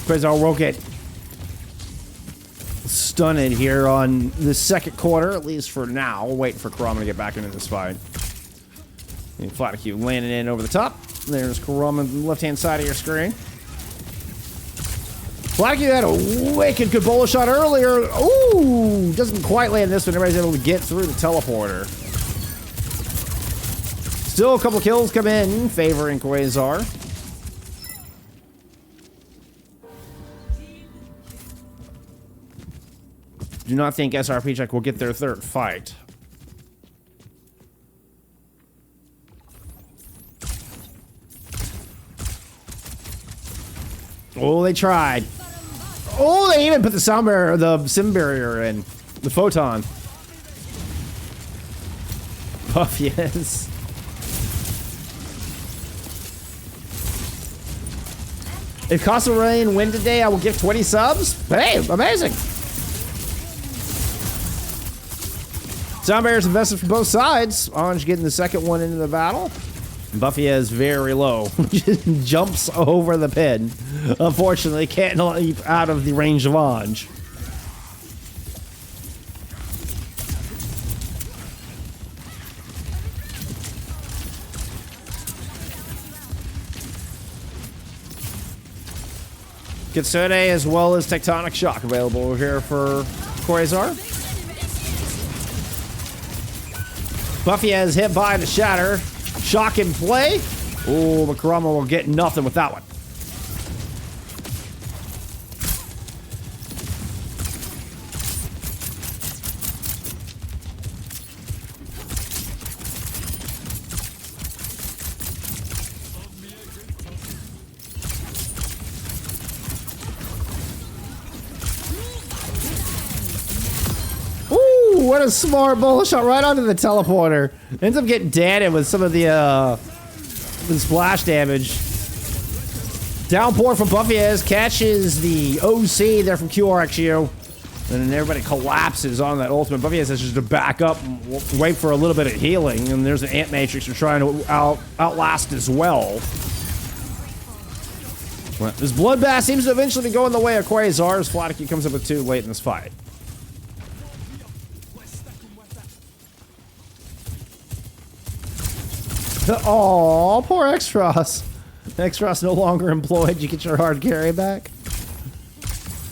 Quasar will get stunned here on the second quarter, at least for now. We'll wait for Kurama to get back into this fight. Flat Q landing in over the top. There's Kurama on the left-hand side of your screen. Flat Q had a wicked good bullet shot earlier. Ooh, doesn't quite land this one. Everybody's able to get through the teleporter. Still a couple kills come in, favoring Quasar. Do not think SRPC will get their third fight. Oh, they tried. Oh, they even put the sound barrier, the sim barrier in. The photon. Buff, yes. If Casa Rain win today, I will give 20 subs. Hey, amazing. Sound barriers invested from both sides. Anj getting the second one into the battle. Buffy is very low. Jumps over the pin. Unfortunately, can't leap out of the range of Anj. Kitsune as well as Tectonic Shock available here for Quasar. Buffy has hit by the Shatter. Shock in play. Oh, but Kurama will get nothing with that one. Ooh, what a smart bullet shot right onto the teleporter. Ends up getting dead with some of the splash damage. Downpour from Buffy as catches the OC there from QRXU. And then everybody collapses on that ultimate. Buffy has just to back up and wait for a little bit of healing. And there's an Ant Matrix they're trying to outlast as well. This bloodbath seems to eventually be going the way of Quasar as Flatiki comes up with 2 late in this fight. Oh, poor X-Ross. X-Ross no longer employed. You get your hard carry back.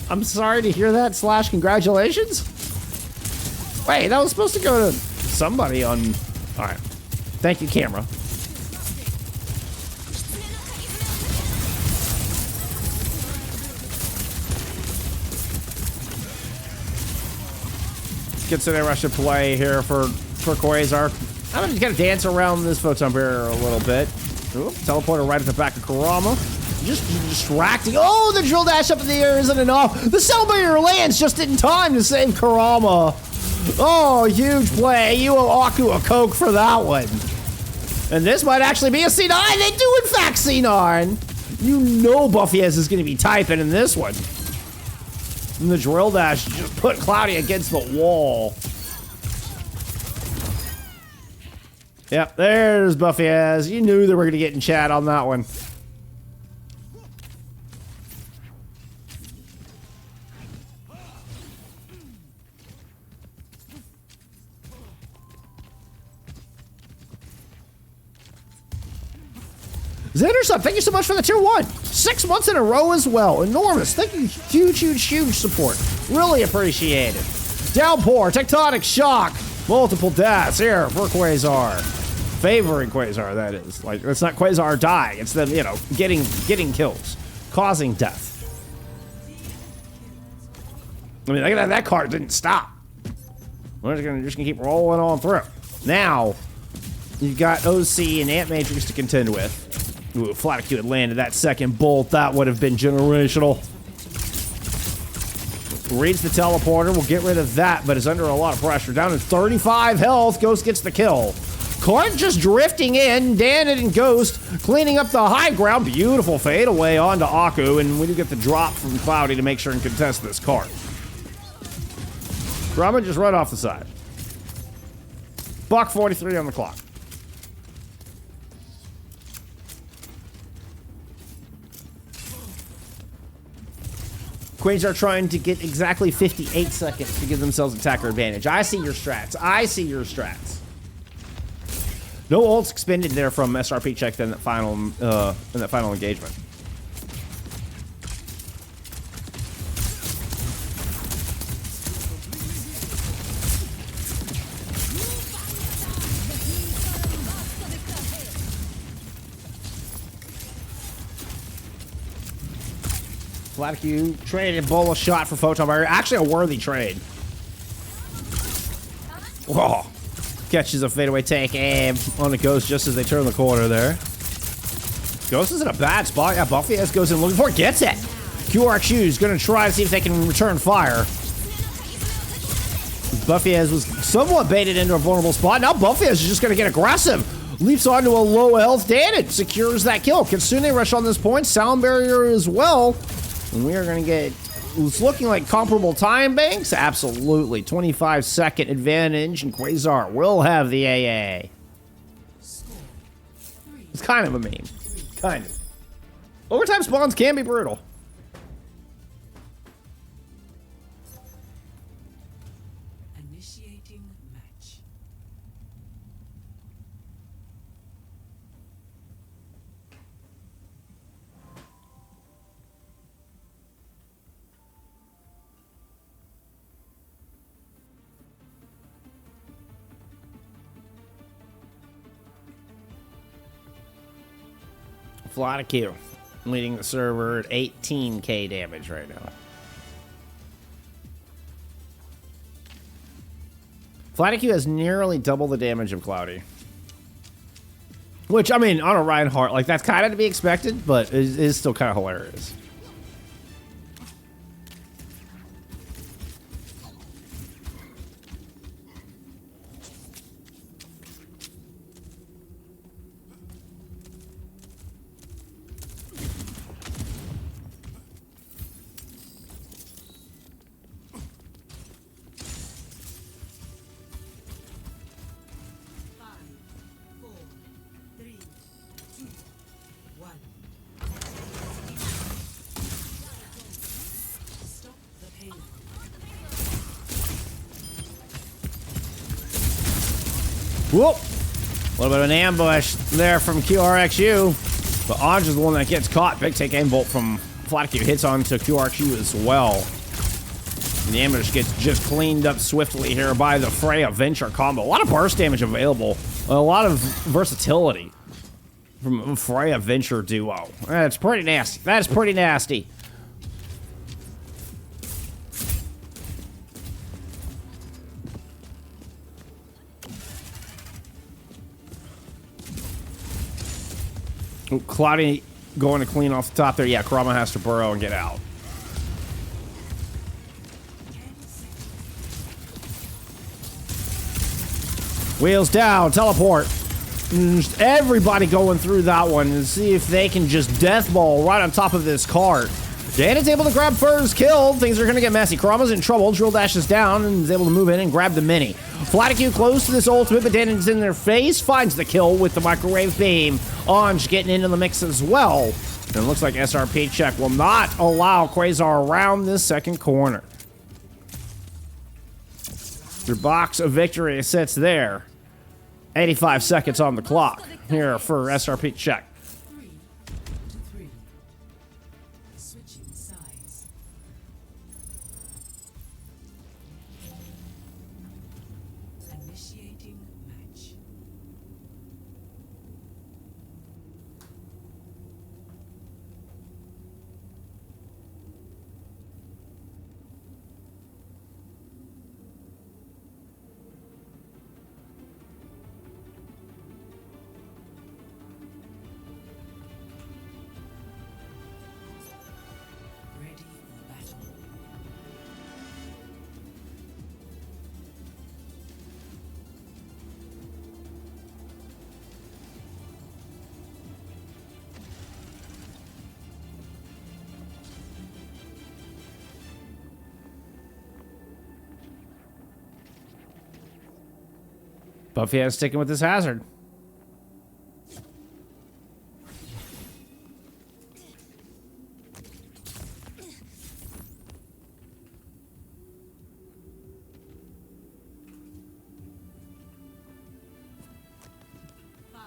I'm sorry to hear that, / congratulations. Wait, that was supposed to go to somebody on All right. Thank you, camera. Consider I should play here for Quasar. I'm just gonna dance around this photon barrier a little bit. Ooh, teleporter right at the back of Kurama. Just distracting. Oh, the drill dash up in the air isn't enough. The cell barrier lands just in time to save Kurama. Oh, huge play. You owe Aku a Coke for that one. And this might actually be a C9. They do, in fact, C9. You know Buffyez is going to be typing in this one. And the drill dash just put Cloudy against the wall. Yep, there's Buffyez. You knew they were going to get in chat on that one. Xanderson, thank you so much for the tier 1. 6 months in a row as well. Enormous. Thank you. Huge, huge, huge support. Really appreciate it. Downpour, tectonic shock. Multiple deaths here for Quasar. Favoring Quasar, that is. Like, it's not Quasar dying. It's them, you know, getting kills. Causing death. I mean, that card didn't stop. We're just gonna keep rolling on through. Now, you've got OC and Ant Matrix to contend with. Ooh, if Flaticue had landed that second bolt, that would have been generational. Reads the teleporter, we'll get rid of that, but is under a lot of pressure. Down to 35 health, Ghost gets the kill. Card just drifting in, Danet and Ghost cleaning up the high ground. Beautiful fadeaway onto Aku, and we do get the drop from Cloudy to make sure and contest this card. Grumman just right off the side. $1:43 on the clock. Quasar trying to get exactly 58 seconds to give themselves attacker advantage. I see your strats. I see your strats. No ults expended there from SRP check in that final engagement. Flaticue traded Bola shot for Photon Barrier. Actually a worthy trade. Whoa. Catches a fadeaway tank aim on the Ghost just as they turn the corner there. Ghost is in a bad spot. Yeah, Buffyez goes in looking for it. Gets it. QRQ is going to try to see if they can return fire. Buffyez was somewhat baited into a vulnerable spot. Now Buffyez is just going to get aggressive. Leaps onto a low health Danet. Secures that kill. Kitsune rush on this point. Sound barrier as well. And we are going to get, it's looking like comparable time banks. Absolutely. 25-second advantage, and Quasar will have the AA. It's kind of a meme. Kind of. Overtime spawns can be brutal. Initiating match. Flaticue leading the server at 18k damage right now. Flaticue has nearly double the damage of Cloudy. Which, I mean, on a Reinhardt, like, that's kind of to be expected, but it is still kind of hilarious. Whoop! A little bit of an ambush there from QRXU. But Anj is the one that gets caught. Big take aim bolt from Flaticue hits onto QRXU as well. And the ambush gets just cleaned up swiftly here by the Freya Venture combo. A lot of burst damage available A lot of versatility from Freya Venture duo. That's pretty nasty. That is pretty nasty. Oh, Cloudy going to clean off the top there. Yeah, Kurama has to burrow and get out. Wheels down, teleport. Just everybody going through that one and see if they can just death ball right on top of this cart. Dan is able to grab first kill. Things are going to get messy. Kurama's in trouble. Drill dashes down and is able to move in and grab the mini. Flaticue close to this ultimate, but Dan is in their face. Finds the kill with the microwave beam. Anj getting into the mix as well. And it looks like SRP check will not allow Quasar around this second corner. Their box of victory sits there. 85 seconds on the clock here for SRP check. 3-3. Switching sides. Initiating match. Ready for battle. Buffy is sticking with this hazard. Five,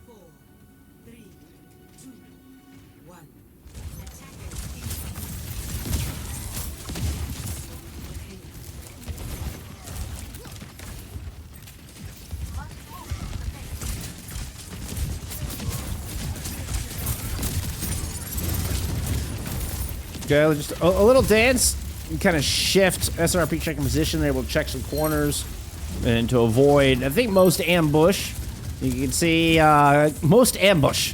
4, 3, 2, 1. Okay, just a little dance. Kind of shift SRP checking position. They're able to check some corners and to avoid, I think, most ambush. You can see most ambush.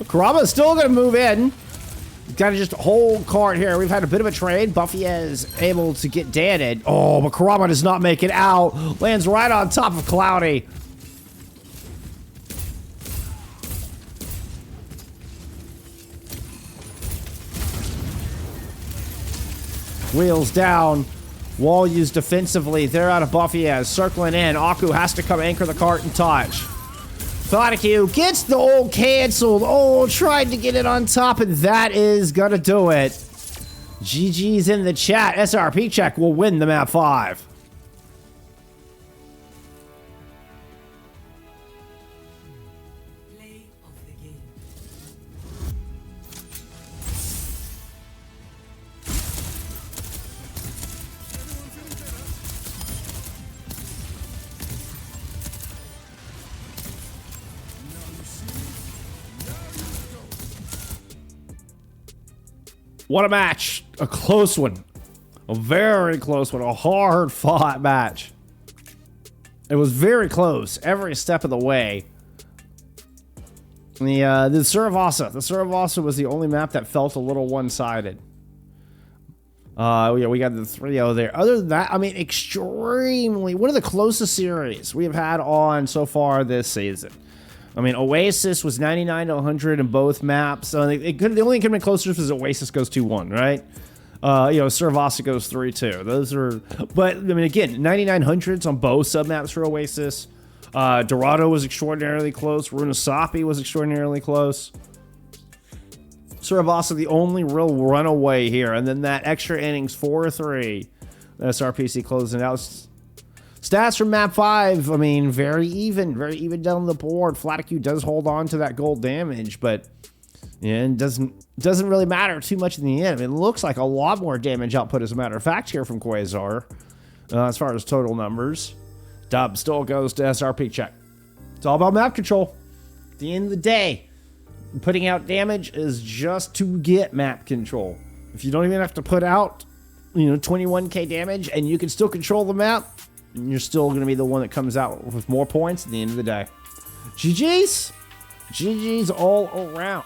Kurama is still going to move in. Got to just hold card here. We've had a bit of a trade. Buffy is able to get dadded. Oh, but Kurama does not make it out. Lands right on top of Cloudy. Wheels down. Wall used defensively. They're out of Buffy as circling in. Aku has to come anchor the cart and touch. Flaticue gets the ult canceled. Oh, tried to get it on top, and that is gonna do it. GG's in the chat. SRP check will win the map 5. Play of the game. What a match. A close one. A very close one. A hard-fought match. It was very close every step of the way. The Suravasa. The Suravasa was the only map that felt a little one-sided. Yeah, we got the 3-0 there. Other than that, I mean, extremely... One of the closest series we have had on so far this season. I mean, Oasis was 99 to 100 in both maps. The only thing could have been closer if Oasis goes 2-1, right? Suravasa goes 3-2. Those are... But, I mean, again, 9900s on both submaps for Oasis. Dorado was extraordinarily close. Runasapi was extraordinarily close. Suravasa, the only real runaway here. And then that extra innings, 4-3. SRPC closing out. Stats from map 5, I mean, very even down the board. Flaticue does hold on to that gold damage, but yeah, it doesn't really matter too much in the end. I mean, it looks like a lot more damage output, as a matter of fact, here from Quasar, as far as total numbers. Dub still goes to SRP check. It's all about map control. At the end of the day, putting out damage is just to get map control. If you don't even have to put out, 21k damage and you can still control the map, you're still going to be the one that comes out with more points at the end of the day. GG's. GG's all around.